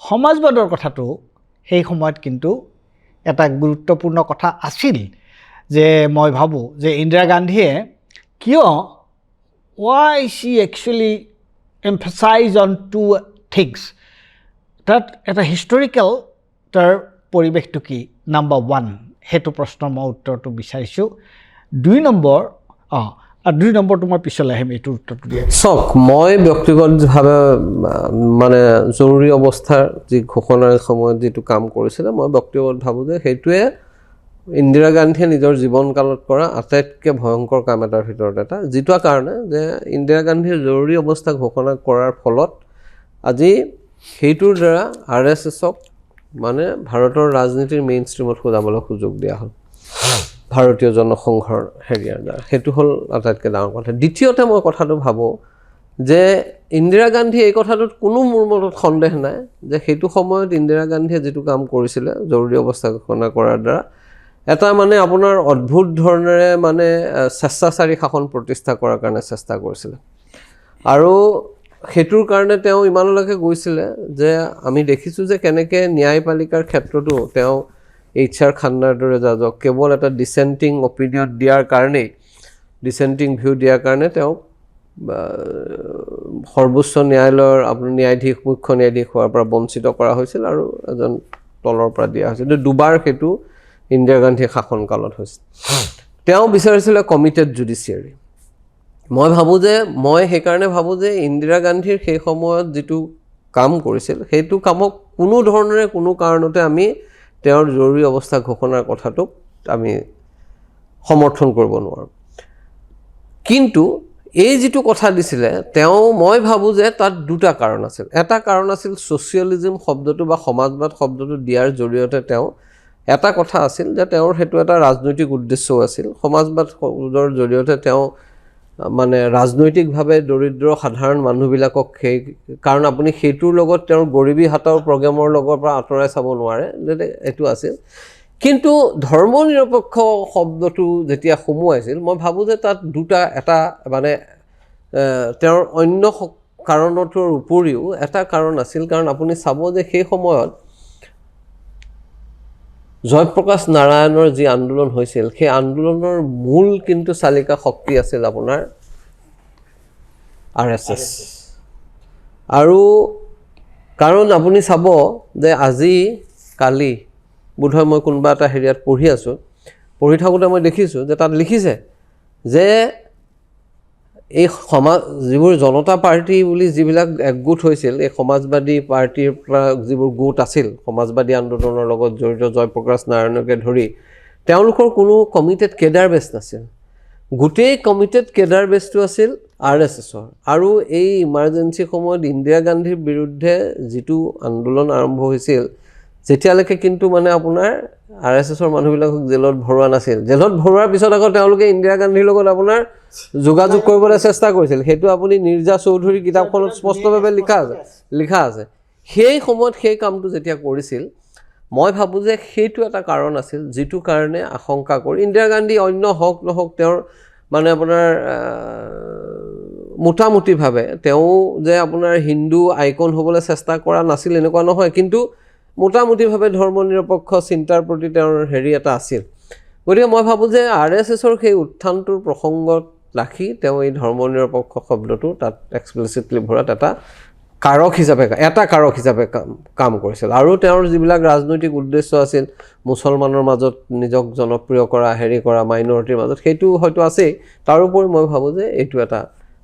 সমাজবাদৰ কথাটো সেই সময়ত কিন্তু এটা গুৰুত্বপূৰ্ণ কথা আছিল। যে মই ভাবোঁ যে ইন্দিৰা গান্ধীয়ে কিয় why she actually emphasize on two things, তাত এটা হিষ্টৰিকেল তাৰ পৰিৱেশটো কি, নাম্বাৰ 1, সেইটো প্ৰশ্নৰ মই উত্তৰটো বিচাৰিছোঁ। 2 নম্বৰটো মই পিছলৈ আহিম এইটোৰ উত্তৰটো দিয়া। চাওক, মই ব্যক্তিগতভাৱে মানে জৰুৰী অৱস্থাৰ যি ঘোষণাৰ সময়ত যিটো কাম কৰিছিলে, মই ব্যক্তিগত ভাবোঁ যে সেইটোৱে ইন্দিৰা গান্ধীয়ে নিজৰ জীৱনকালত কৰা আটাইতকৈ ভয়ংকৰ কাম এটাৰ ভিতৰত এটা, যিটো কাৰণে যে ইন্দিৰা গান্ধীৰ জৰুৰী অৱস্থা ঘোষণা কৰাৰ ফলত আজি সেইটোৰ দ্বাৰা RSSক মানে ভাৰতৰ ৰাজনীতিৰ মেইন ষ্ট্ৰীমত সজাবলৈ সুযোগ দিয়া হ'ল ভাৰতীয় জনসংঘৰ হেৰিয়াৰ দ্বাৰা। সেইটো হ'ল আটাইতকৈ ডাঙৰ কথা। দ্বিতীয়তে মই কথাটো ভাবোঁ যে ইন্দিৰা গান্ধী এই কথাটোত কোনো মোৰ মনত সন্দেহ নাই যে সেইটো সময়ত ইন্দিৰা গান্ধীয়ে যিটো কাম কৰিছিলে জৰুৰী অৱস্থা ঘোষণা কৰাৰ দ্বাৰা, এটা মানে আপোনাৰ অদ্ভুত ধৰণেৰে মানে স্বেচ্ছাচাৰী শাসন প্ৰতিষ্ঠা কৰাৰ কাৰণে চেষ্টা কৰিছিলে। আৰু সেইটোৰ কাৰণে তেওঁ ইমানলৈকে গৈছিলে যে আমি দেখিছোঁ যে কেনেকৈ ন্যায়পালিকাৰ ক্ষেত্ৰতো তেওঁ HR খান্নাৰ দৰে জাজক কেৱল এটা ডিচেণ্টিং অপিনিয়ন দিয়াৰ কাৰণেই, ডিচেণ্টিং ভিউ দিয়াৰ কাৰণে তেওঁক সৰ্বোচ্চ ন্যায়ালয়ৰ আপোনাৰ ন্যায়াধীশ, মুখ্য ন্যায়াধীশ হোৱাৰ পৰা বঞ্চিত কৰা হৈছিল আৰু এজন তলৰ পৰা দিয়া হৈছিল। দুবাৰ সেইটো ইন্দিৰা গান্ধীৰ শাসনকালত হৈছিল। তেওঁ বিচাৰিছিলে কমিটেড জুডিচিয়াৰী। মই সেইকাৰণে ভাবোঁ যে ইন্দিৰা গান্ধীৰ সেই সময়ত যিটো কাম কৰিছিল, সেইটো কামক কোনো ধৰণেৰে কোনো কাৰণতে আমি তেওঁৰ জৰুৰী অৱস্থা ঘোষণাৰ কথাটোক আমি সমৰ্থন কৰিব নোৱাৰোঁ। কিন্তু এই যিটো কথা দিছিলে মই ভাবোঁ যে তাত দুটা কাৰণ আছিল। এটা কাৰণ আছিল ছ'চিয়েলিজিম শব্দটো বা সমাজবাদ শব্দটো দিয়াৰ জৰিয়তে এটা কথা আছিল যে তেওঁৰ সেইটো এটা ৰাজনৈতিক উদ্দেশ্যও আছিল। সমাজবাদ শব্দৰ জৰিয়তে তেওঁ মানে ৰাজনৈতিকভাৱে দৰিদ্ৰ সাধাৰণ মানুহবিলাকক কাৰণ আপুনি সেইটোৰ লগত তেওঁৰ গৰিবী হাটাও প্ৰগ্ৰেমৰ লগৰ পৰা আঁতৰাই চাব নোৱাৰে, এইটো আছিল। কিন্তু ধৰ্ম নিৰপেক্ষ শব্দটো যেতিয়া সোমোৱাইছিল, মই ভাবোঁ যে তাত এটা মানে তেওঁৰ অন্য কাৰণটোৰ উপৰিও এটা কাৰণ আছিল। কাৰণ আপুনি চাব যে সেই সময়ত জয়প্ৰকাশ নাৰায়ণৰ যি আন্দোলন হৈছিল, সেই আন্দোলনৰ মূল কিন্তু চালিকা শক্তি আছিল আপোনাৰ RSS। আৰু কাৰণ আপুনি চাব যে আজি কালি বোধহয় মই কোনোবা এটা হেৰিয়াত পঢ়ি থাকোঁতে মই দেখিছোঁ যে তাত লিখিছে যে এই যিবোৰ জনতা পাৰ্টি বুলি যিবিলাক একগোট হৈছিল, এই সমাজবাদী পাৰ্টিৰ পৰা যিবোৰ গোট আছিল সমাজবাদী আন্দোলনৰ লগত জড়িত জয়প্ৰকাশ নাৰায়ণকে ধৰি, তেওঁলোকৰ কোনো কমিটেড কেডাৰ বেছ নাছিল। গোটেই কমিটেড কেডাৰ বেছটো আছিল RSSৰ। আৰু এই ইমাৰ্জেঞ্চি সময়ত ইন্দিৰা গান্ধীৰ বিৰুদ্ধে যিটো আন্দোলন আৰম্ভ হৈছিল, যেতিয়ালৈকে কিন্তু মানে আপোনাৰ RSSৰ মানুহবিলাকক জেলত ভৰোৱা নাছিল। জেলত ভৰোৱাৰ পিছত আকৌ তেওঁলোকে ইন্দিৰা গান্ধীৰ লগত আপোনাৰ যোগাযোগ কৰিবলৈ চেষ্টা কৰিছিল। সেইটো আপুনি নিৰ্জা চৌধুৰীৰ কিতাপখনত স্পষ্টভাৱে লিখা আছে। সেই সময়ত সেই কামটো যেতিয়া কৰিছিল, মই ভাবোঁ যে সেইটো এটা কাৰণ আছিল, যিটো কাৰণে আশংকা কৰি ইন্দিৰা গান্ধী অন্য হওক নহওক তেওঁৰ মানে আপোনাৰ মোটামুটিভাৱে তেওঁ যে আপোনাৰ হিন্দু আইকন হ'বলৈ চেষ্টা কৰা নাছিল এনেকুৱা নহয়, কিন্তু মোটামুটিভাৱে ধৰ্ম নিৰপেক্ষ চিন্তাৰ প্ৰতি তেওঁৰ এটা আছিল। গতিকে মই ভাবোঁ যে RSSৰ সেই উত্থানটোৰ প্ৰসংগত ৰাখি তেওঁ এই ধৰ্ম নিৰপেক্ষ শব্দটো তাত এক্সপ্লিচিটলি ভৰাত এটা কাৰক হিচাপে কাম কৰিছিল। আৰু তেওঁৰ যিবিলাক ৰাজনৈতিক উদ্দেশ্য আছিল, মুছলমানৰ মাজত নিজক জনপ্ৰিয় কৰা মাইনৰিটিৰ মাজত, সেইটো হয়তো আছেই। তাৰোপৰি মই ভাবোঁ যে এইটো এটা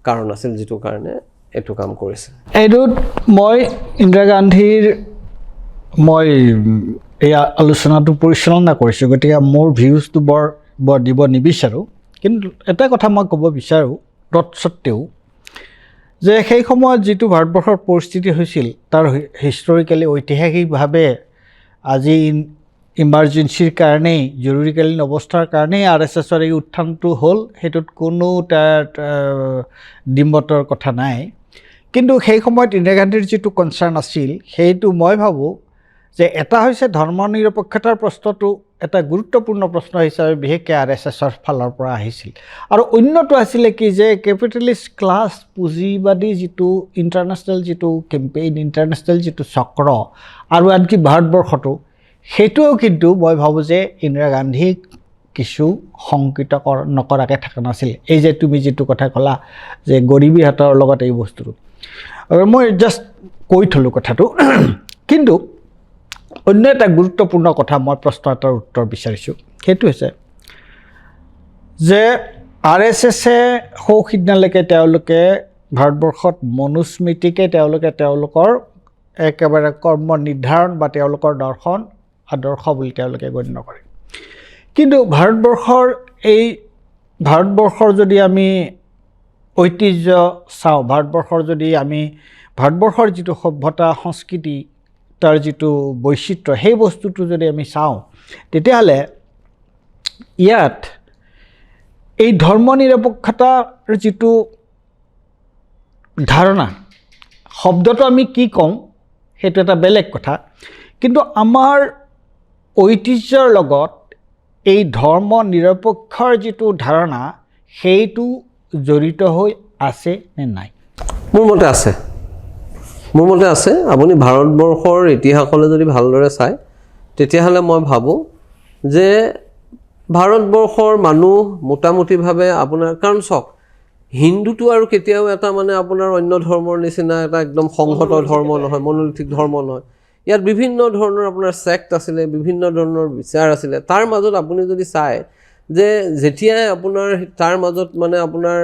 কাৰণ আছিল যিটো কাৰণে এইটো কাম কৰিছিল। এইটোত মই ইন্দিৰা গান্ধীৰ এই আলোচনাটো পৰিচালনা কৰিছোঁ, গতিকে মোৰ ভিউজটো বৰ দিব নিবিচাৰোঁ। কিন্তু এটা কথা মই ক'ব বিচাৰোঁ, তৎসত্ত্বেও যে সেই সময়ত যিটো ভাৰতবৰ্ষৰ পৰিস্থিতি হৈছিল তাৰ হিষ্টৰিকেলি ঐতিহাসিকভাৱে আজি ইমাৰ্জেঞ্চিৰ কাৰণেই জৰুৰীকালীন অৱস্থাৰ কাৰণেই RSSৰ এই উত্থানটো হ'ল, সেইটোত কোনো তাত ডিম্বতৰ কথা নাই। কিন্তু সেই সময়ত ইন্দিৰা গান্ধীৰ যিটো কনচাৰ্ণ আছিল, সেইটো মই ভাবোঁ যে এটা হৈছে ধৰ্ম নিৰপেক্ষতাৰ প্ৰশ্নটো এটা গুৰুত্বপূৰ্ণ প্ৰশ্ন হিচাপে বিশেষকৈ RSSৰ ফালৰ পৰা আহিছিল। আৰু অন্যটো আছিলে কি যে কেপিটেলিষ্ট ক্লাছ পুঁজিবাদী যিটো ইণ্টাৰনেশ্যনেল যিটো কেম্পেইন, ইণ্টাৰনেশ্যনেল যিটো চক্ৰ, আৰু আনকি ভাৰতবৰ্ষটো, সেইটোও কিন্তু মই ভাবোঁ যে ইন্দিৰা গান্ধীক কিছু শংকিত নকৰাকৈ থকা নাছিল। এই যে তুমি যিটো কথা ক'লা যে গৰিবীহঁতৰ লগত এই বস্তুটো, মই জাষ্ট কৈ থ'লোঁ কথাটো। কিন্তু অন্য এটা গুৰুত্বপূৰ্ণ কথা মই প্ৰশ্ন এটাৰ উত্তৰ বিচাৰিছোঁ, সেইটো হৈছে যে RSSে সৌসিদিনালৈকে তেওঁলোকে ভাৰতবৰ্ষত মনুস্মৃতিকে তেওঁলোকৰ একেবাৰে কৰ্ম নিৰ্ধাৰণ বা তেওঁলোকৰ দৰ্শন আদৰ্শ বুলি তেওঁলোকে গণ্য কৰে। কিন্তু ভাৰতবৰ্ষৰ যদি আমি ঐতিহ্য চাওঁ, ভাৰতবৰ্ষৰ যিটো সভ্যতা সংস্কৃতি, তাৰ যিটো বৈচিত্ৰ্য, সেই বস্তুটো যদি আমি চাওঁ, তেতিয়াহ'লে ইয়াত এই ধৰ্ম নিৰপেক্ষতাৰ যিটো ধাৰণা, শব্দটো আমি কি কওঁ সেইটো এটা বেলেগ কথা, কিন্তু আমাৰ ঐতিহ্যৰ লগত এই ধৰ্ম নিৰপেক্ষৰ যিটো ধাৰণা সেইটো জড়িত হৈ আছে নে নাই? মোৰ মতে আছে। আপুনি ভাৰতবৰ্ষৰ ইতিহাসলৈ যদি ভালদৰে চায়, তেতিয়াহ'লে মই ভাবোঁ যে ভাৰতবৰ্ষৰ মানুহ মোটামুটিভাৱে আপোনাৰ, কাৰণ চাওক, হিন্দুটো আৰু কেতিয়াও এটা মানে আপোনাৰ অন্য ধৰ্মৰ নিচিনা এটা একদম সংহত ধৰ্ম নহয়, মনোলিথিক ধৰ্ম নহয়। ইয়াত বিভিন্ন ধৰণৰ আপোনাৰ ছেক্ট আছিলে, বিভিন্ন ধৰণৰ বিচাৰ আছিলে। তাৰ মাজত আপুনি যদি চায় যে যেতিয়াই আপোনাৰ তাৰ মাজত মানে আপোনাৰ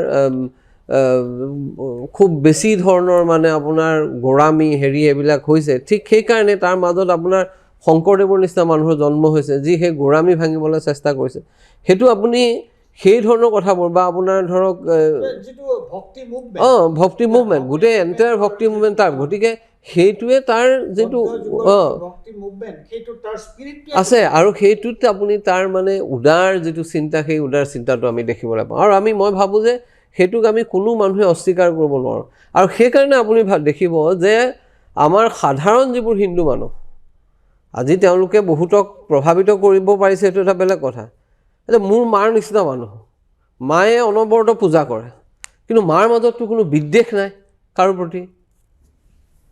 খুব বেছি ধৰণৰ মানে আপোনাৰ গোড়ামী এইবিলাক হৈছে, ঠিক সেইকাৰণে তাৰ মাজত আপোনাৰ শংকৰদেৱৰ নিচিনা মানুহৰ জন্ম হৈছে, যি সেই গোড়ামী ভাঙিবলৈ চেষ্টা কৰিছে। সেইটো আপুনি সেই ধৰণৰ কথাবোৰ, বা আপোনাৰ ধৰক ভক্তি মুভমেণ্ট, গোটেই এণ্টায়াৰ ভক্তি মুভমেণ্ট তাৰ, গতিকে সেইটোৱে তাৰ যিটো আছে, আৰু সেইটোত আপুনি তাৰ মানে উদাৰ যিটো চিন্তা, সেই উদাৰ চিন্তাটো আমি দেখিবলৈ পাওঁ। আৰু মই ভাবোঁ যে সেইটোক আমি কোনো মানুহে অস্বীকাৰ কৰিব নোৱাৰোঁ। আৰু সেইকাৰণে আপুনি দেখিব যে আমাৰ সাধাৰণ যিবোৰ হিন্দু মানুহ, আজি তেওঁলোকে বহুতক প্ৰভাৱিত কৰিব পাৰিছে, সেইটো এটা বেলেগ কথা। এতিয়া মোৰ মাৰ নিচিনা মানুহ, মায়ে অনবৰত পূজা কৰে, কিন্তু মাৰ মাজততো কোনো বিদ্বেষ নাই কাৰো প্ৰতি।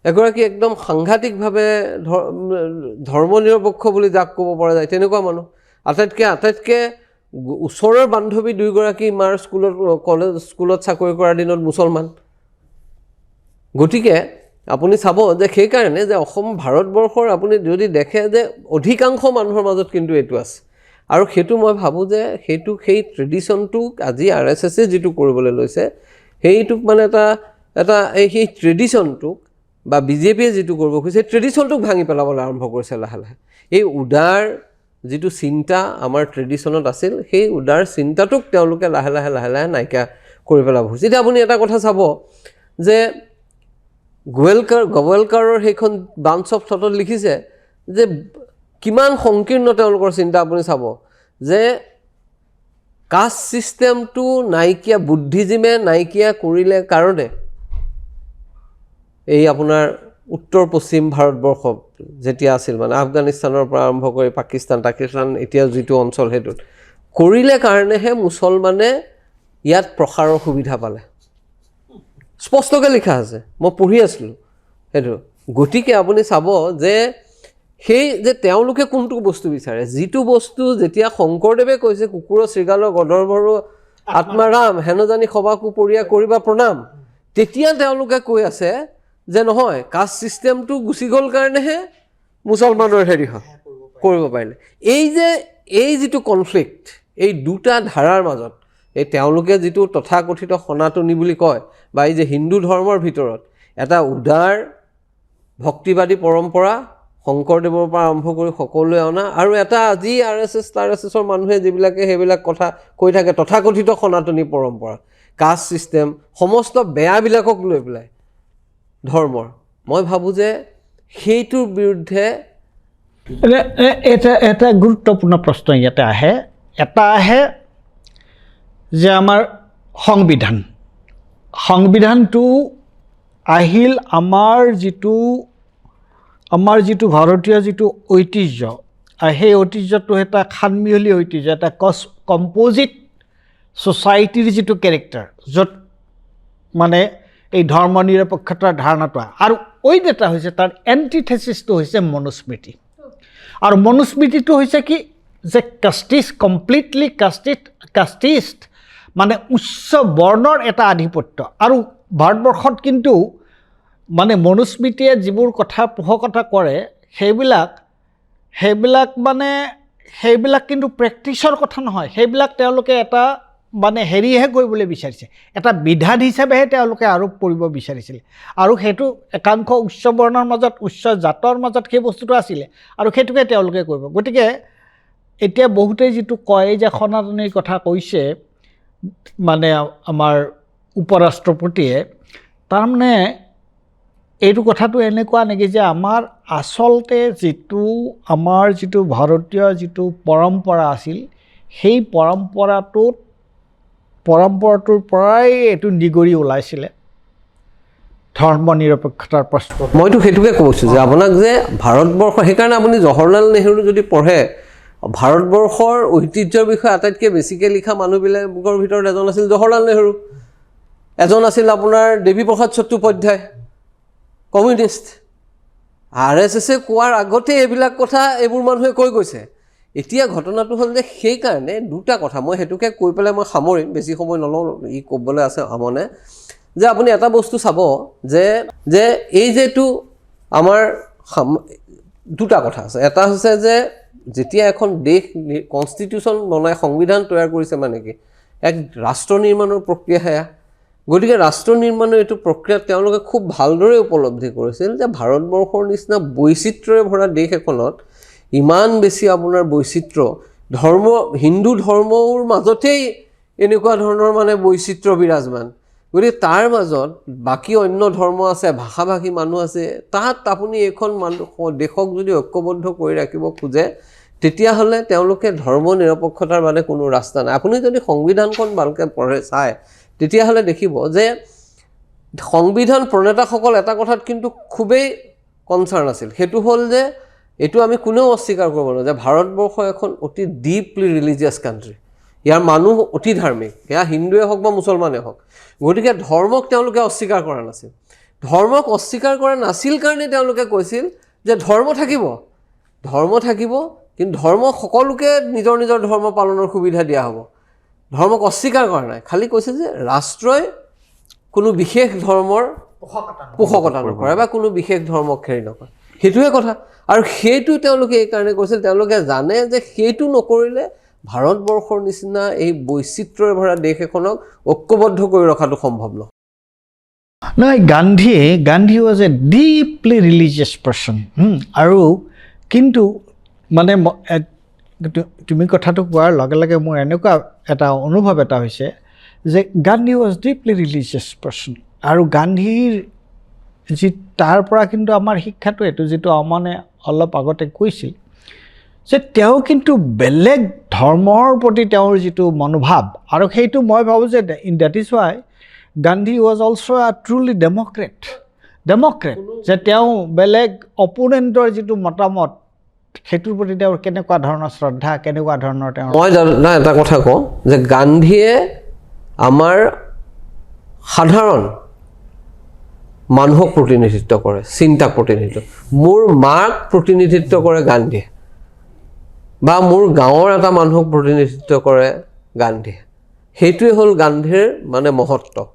এগৰাকী একদম সাংঘাতিকভাৱে ধৰ্ম নিৰপেক্ষ বুলি যাক ক'ব পৰা যায়, তেনেকুৱা মানুহ। আটাইতকৈ ওচৰৰ বান্ধৱী দুয়োগৰাকী মাৰ স্কুলত চাকৰি কৰাৰ দিনত মুছলমান। গতিকে আপুনি চাব যে সেইকাৰণে যে ভাৰতবৰ্ষৰ আপুনি যদি দেখে যে অধিকাংশ মানুহৰ মাজত কিন্তু এইটো আছে। আৰু সেইটো মই ভাবোঁ যে সেই ট্ৰেডিশ্যনটোক আজি RSSে যিটো কৰিবলৈ লৈছে, সেইটোক মানে সেই ট্ৰেডিশ্যনটোক বা BJPয়ে যিটো কৰিব খুজিছে, ট্ৰেডিশ্যনটোক ভাঙি পেলাবলৈ আৰম্ভ কৰিছে লাহে লাহে। এই উদাৰ যিটো চিন্তা আমাৰ ট্ৰেডিশ্যনত আছিল, সেই উদাৰ চিন্তাটোক তেওঁলোকে লাহে লাহে নাইকিয়া কৰি পেলাব খুজিছে। এতিয়া আপুনি এটা কথা চাব যে গৱেলকাৰৰ সেইখন বাঞ্চ অফ থটত লিখিছে যে কিমান সংকীৰ্ণ তেওঁলোকৰ চিন্তা। আপুনি চাব যে কাষ্ট ছিষ্টেমটো নাইকিয়া, বুদ্ধিজিমে নাইকিয়া কৰিলে কাৰণে এই আপোনাৰ উত্তৰ পশ্চিম ভাৰতবৰ্ষ যেতিয়া আছিল, মানে আফগানিস্তানৰ পৰা আৰম্ভ কৰি পাকিস্তান এতিয়া যিটো অঞ্চল, সেইটোত কৰিলে কাৰণেহে মুছলমানে ইয়াত প্ৰসাৰৰ সুবিধা পালে। স্পষ্টকৈ লিখা আছে, মই পঢ়ি আছিলোঁ সেইটো। গতিকে আপুনি চাব যে তেওঁলোকে কোনটো বস্তু বিচাৰে, যিটো বস্তু যেতিয়া শংকৰদেৱে কৈছে কুকুৰৰ শৃগালৰ গধৰ্ভৰো আত্মাৰাম হেন জানি সভা কুপৰীয়া কৰিবা প্ৰণাম, তেতিয়া তেওঁলোকে কৈ আছে যে নহয়, কাষ্ট ছিষ্টেমটো গুচি গ'ল কাৰণেহে মুছলমানৰ কৰিব পাৰিলে। এই যিটো কনফ্লিক্ট, এই দুটা ধাৰাৰ মাজত, এই তেওঁলোকে যিটো তথাকথিত সনাতনী বুলি কয়, বা এই যে হিন্দু ধৰ্মৰ ভিতৰত এটা উদাৰ ভক্তিবাদী পৰম্পৰা শংকৰদেৱৰ পৰা আৰম্ভ কৰি সকলোৱে অনা, আৰু এটা আজি RSSৰ মানুহে যিবিলাকে সেইবিলাক কথা কৈ থাকে তথাকথিত সনাতনী পৰম্পৰা। কাষ্ট ছিষ্টেম সমস্ত বেয়াবিলাকক লৈ পেলাই ধৰ্মৰ মই ভাবোঁ যে সেইটোৰ বিৰুদ্ধে এটা গুৰুত্বপূৰ্ণ প্ৰশ্ন ইয়াতে আহে এটা আহে যে আমাৰ সংবিধানটো আহিল আমাৰ যিটো ভাৰতীয় যিটো ঐতিহ্য আৰু সেই ঐতিহ্যটো এটা খানমিহলি ঐতিহ্য এটা কম্প'জিট ছ'চাইটিৰ যিটো কেৰেক্টাৰ য'ত মানে এই ধৰ্ম নিৰপেক্ষতাৰ ধাৰণাটো আৰু অইন এটা হৈছে তাৰ এণ্টিথেচিছটো হৈছে মনুস্মৃতি আৰু মনুস্মৃতিটো হৈছে কি যে কমপ্লিটলি কাষ্টিষ্ট মানে উচ্চ বৰ্ণৰ এটা আধিপত্য আৰু ভাৰতবৰ্ষত কিন্তু মানে মনুস্মৃতিয়ে যিবোৰ পোষকতা কৰে সেইবিলাক কিন্তু প্ৰেক্টিচৰ কথা নহয় সেইবিলাক তেওঁলোকে এটা মানে হেৰিহে কৰিবলৈ বিচাৰিছে এটা বিধান হিচাপেহে তেওঁলোকে আৰোপ কৰিব বিচাৰিছিল আৰু সেইটো একাংশ উচ্চ বৰ্ণৰ মাজত উচ্চ জাতৰ মাজত সেই বস্তুটো আছিলে আৰু সেইটোকে তেওঁলোকে কৰিব গতিকে এতিয়া বহুতেই যিটো কয় যে সনাতনীৰ কথা কৈছে মানে আমাৰ উপৰাষ্ট্ৰপতিয়ে তাৰমানে এইটো কথাটো এনেকুৱা নেকি যে আমাৰ আচলতে আমাৰ যিটো ভাৰতীয় যিটো পৰম্পৰা আছিল সেই পৰম্পৰাটোৰ পৰাই এইটো নিগৰি ওলাইছিলে ধৰ্ম নিৰপেক্ষতাৰ প্ৰশ্ন মইতো সেইটোকে কৈছোঁ যে আপোনাক যে ভাৰতবৰ্ষ সেইকাৰণে আপুনি জৱাহৰলাল নেহৰু যদি পঢ়ে ভাৰতবৰ্ষৰ ঐতিহ্যৰ বিষয়ে আটাইতকৈ বেছিকৈ লিখা মানুহবিলাকৰ ভিতৰত এজন আছিল জৱাহৰলাল নেহৰু এজন আছিল আপোনাৰ দেৱীপ্ৰসাদ চট্টোপাধ্যায় কমিউনিষ্ট RSSে কোৱাৰ আগতে এইবিলাক কথা এইবোৰ মানুহে কৈ গৈছে এতিয়া ঘটনাটো হ'ল যে সেইকাৰণে দুটা কথা মই সেইটোকে কৈ পেলাই মই সামৰিম বেছি সময় নলওঁ ই ক'বলৈ আছে আমনে যে আপুনি এটা বস্তু চাব যে এই যেটো আমাৰ দুটা কথা আছে এটা হৈছে যে যেতিয়া এখন দেশ কনষ্টিটিউশ্যন বনাই সংবিধান তৈয়াৰ কৰিছে মানে কি এক ৰাষ্ট্ৰ নিৰ্মাণৰ প্ৰক্ৰিয়া সেয়া গতিকে ৰাষ্ট্ৰ নিৰ্মাণৰ এইটো প্ৰক্ৰিয়াত তেওঁলোকে খুব ভালদৰে উপলব্ধি কৰিছিল যে ভাৰতবৰ্ষৰ নিচিনা বৈচিত্ৰ্যৰে ভৰা দেশ এখনত ইমান বেছি আপোনাৰ বৈচিত্ৰ্য হিন্দু ধৰ্মৰ মাজতেই এনেকুৱা ধৰণৰ মানে বৈচিত্ৰ্য বিৰাজমান গতিকে তাৰ মাজত বাকী অন্য ধৰ্ম আছে ভাষাভাষী মানুহ আছে তাত আপুনি এখন দেশক যদি ঐক্যবদ্ধ কৰি ৰাখিব খোজে তেতিয়াহ'লে তেওঁলোকে ধৰ্ম নিৰপেক্ষতাৰ মানে কোনো ৰাস্তা নাই আপুনি যদি সংবিধানখন ভালকৈ চায় তেতিয়াহ'লে দেখিব যে সংবিধান প্ৰণেতাসকল এটা কথাত কিন্তু খুবেই কনচাৰ্ণ আছিল সেইটো হ'ল যে এইটো আমি কোনেও অস্বীকাৰ কৰিব নোৱাৰোঁ যে ভাৰতবৰ্ষ এখন অতি ডিপলি ৰিলিজিয়াছ কাণ্ট্ৰি ইয়াৰ মানুহ অতি ধাৰ্মিক এয়া হিন্দুৱে হওক বা মুছলমানে হওক গতিকে ধৰ্মক তেওঁলোকে অস্বীকাৰ কৰা নাছিল ধৰ্মক অস্বীকাৰ কৰা নাছিল কাৰণে তেওঁলোকে কৈছিল যে ধৰ্ম থাকিব কিন্তু ধৰ্ম সকলোকে নিজৰ নিজৰ ধৰ্ম পালনৰ সুবিধা দিয়া হ'ব ধৰ্মক অস্বীকাৰ কৰা নাই খালি কৈছে যে ৰাষ্ট্ৰই কোনো বিশেষ ধৰ্মৰ পোষকতা নকৰে বা কোনো বিশেষ ধৰ্মক হেৰি নকৰে সেইটোৱে কথা আৰু সেইটো তেওঁলোকে এইকাৰণে কৈছিল তেওঁলোকে জানে যে সেইটো নকৰিলে ভাৰতবৰ্ষৰ নিচিনা এই বৈচিত্ৰ্যৰে ভৰা দেশ এখনক ঐক্যবদ্ধ কৰি ৰখাটো সম্ভৱ নহয় Gandhi was a deeply religious person আৰু কিন্তু মানে তুমি কথাটো কোৱাৰ লগে লগে মোৰ এনেকুৱা এটা অনুভৱ এটা হৈছে যে Gandhi was deeply religious person আৰু গান্ধীৰ তাৰ পৰা কিন্তু আমাৰ শিক্ষাটো এইটো যিটো মানে অলপ আগতে কৈছিল যে তেওঁ কিন্তু বেলেগ ধৰ্মৰ প্ৰতি তেওঁৰ যিটো মনোভাৱ আৰু সেইটো মই ভাবোঁ যে that is why Gandhi was also' a truly democrat যে তেওঁ বেলেগ অপোনেণ্টৰ যিটো মতামত সেইটোৰ প্ৰতি তেওঁৰ কেনেকুৱা ধৰণৰ শ্ৰদ্ধা কেনেকুৱা ধৰণৰ তেওঁ মই এটা কথা কওঁ যে গান্ধীয়ে আমাৰ সাধাৰণ মানুহক প্ৰতিনিধিত্ব কৰে চিন্তাক প্ৰতিনিধিত্ব মোৰ মাক প্ৰতিনিধিত্ব কৰে গান্ধীয়ে বা মোৰ গাঁৱৰ এটা মানুহক প্ৰতিনিধিত্ব কৰে গান্ধীয়ে সেইটোৱে হ'ল গান্ধীৰ মানে মহত্ব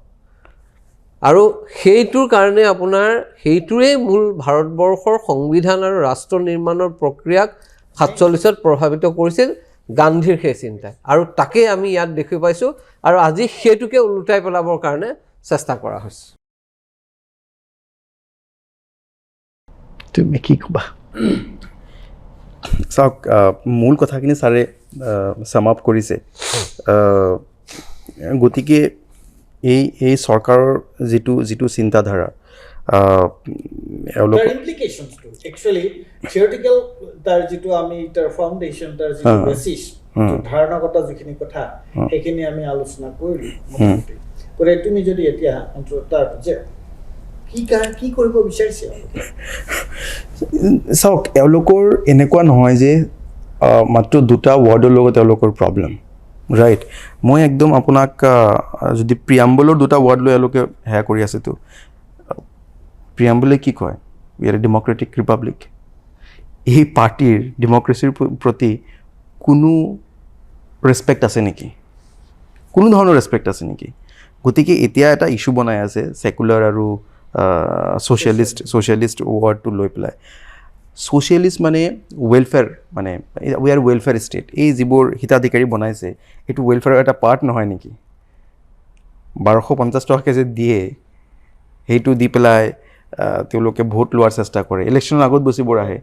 আৰু সেইটোৰ কাৰণে আপোনাৰ সেইটোৱে মূল ভাৰতবৰ্ষৰ সংবিধান আৰু ৰাষ্ট্ৰ নিৰ্মাণৰ প্ৰক্ৰিয়াক 47ত প্ৰভাৱিত কৰিছিল গান্ধীৰ সেই চিন্তাই আৰু তাকেই আমি ইয়াত দেখি পাইছোঁ আৰু আজি সেইটোকে ওলোটাই পেলাবৰ কাৰণে চেষ্টা কৰা হৈছে তুমি কি ক'বা চাওক মূল কথাখিনি ছাৰে ছাম আপ কৰিছে গতিকে এই চৰকাৰৰ যিটো চিন্তাধাৰা এওঁলোক তাৰ ইমপ্লিকেশনছটো একচুৱেলি থিয়ৰিটিকেল তাৰ যিটো আমি তাৰ ফাউণ্ডেশ্যন তাৰ যিটো বেচিছ ধাৰণাগত যিখিনি কথা সেইখিনি আমি আলোচনা কৰিলোঁ মোটামুটি গতিকে তুমি যদি এতিয়া তাৰ যে কি কৰিব বিচাৰিছে চাওক এওঁলোকৰ এনেকুৱা নহয় যে মাত্ৰ দুটা ৱৰ্ডৰ লগত এওঁলোকৰ প্ৰব্লেম ৰাইট মই একদম আপোনাক যদি প্ৰিয়াম্বলৰ দুটা ৱৰ্ড লৈ এওঁলোকে সেয়া কৰি আছেতো প্ৰিয়াম্বলে কি কয় we are A Democratic Republic এই পাৰ্টিৰ ডেম'ক্ৰেচিৰ প্ৰতি কোনো ৰেচপেক্ট আছে নেকি কোনো ধৰণৰ ৰেচপেক্ট আছে নেকি গতিকে এতিয়া এটা ইছ্যু বনাই আছে ছেকুলাৰ আৰু ছ'চিয়েলিষ্ট ৱৰ্ডটো লৈ পেলাই ছ'চিয়েলিষ্ট মানে ৱেলফেয়াৰ মানে উই আৰ ৱেলফেয়াৰ ষ্টেট এই যিবোৰ হিতাধিকাৰী বনাইছে এইটো ৱেলফেয়াৰৰ এটা পাৰ্ট নহয় নেকি 1250 টকাকৈ যে দিয়ে সেইটো দি পেলাই তেওঁলোকে ভোট লোৱাৰ চেষ্টা কৰে ইলেকশ্যনৰ আগত বচিবৰ আহে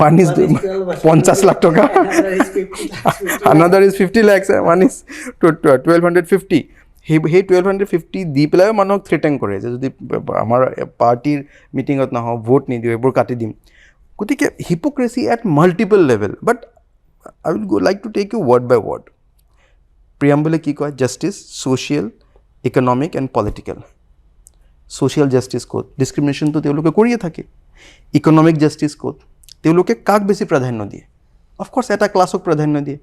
one is 50 লাখ টকা another is 50 lakhs one is 1250 সেই 1250 দি পেলাই মানুহক থ্ৰেটেন কৰে যে যদি আমাৰ পাৰ্টিৰ মিটিঙত নহওঁ ভোট নিদিওঁ এইবোৰ কাটি দিম গতিকে hypocrisy at multiple level but I will like to take you word by word প্ৰিয়াম্বলে কি কয় justice social economic and political social justice ক'ত ডিছক্ৰিমিনেশ্যনটো তেওঁলোকে কৰিয়ে থাকে ইকনমিক জাষ্টিছ ক'ত তেওঁলোকে কাক বেছি প্ৰাধান্য দিয়ে অফক'ৰ্ছ এটা ক্লাছক প্ৰাধান্য দিয়ে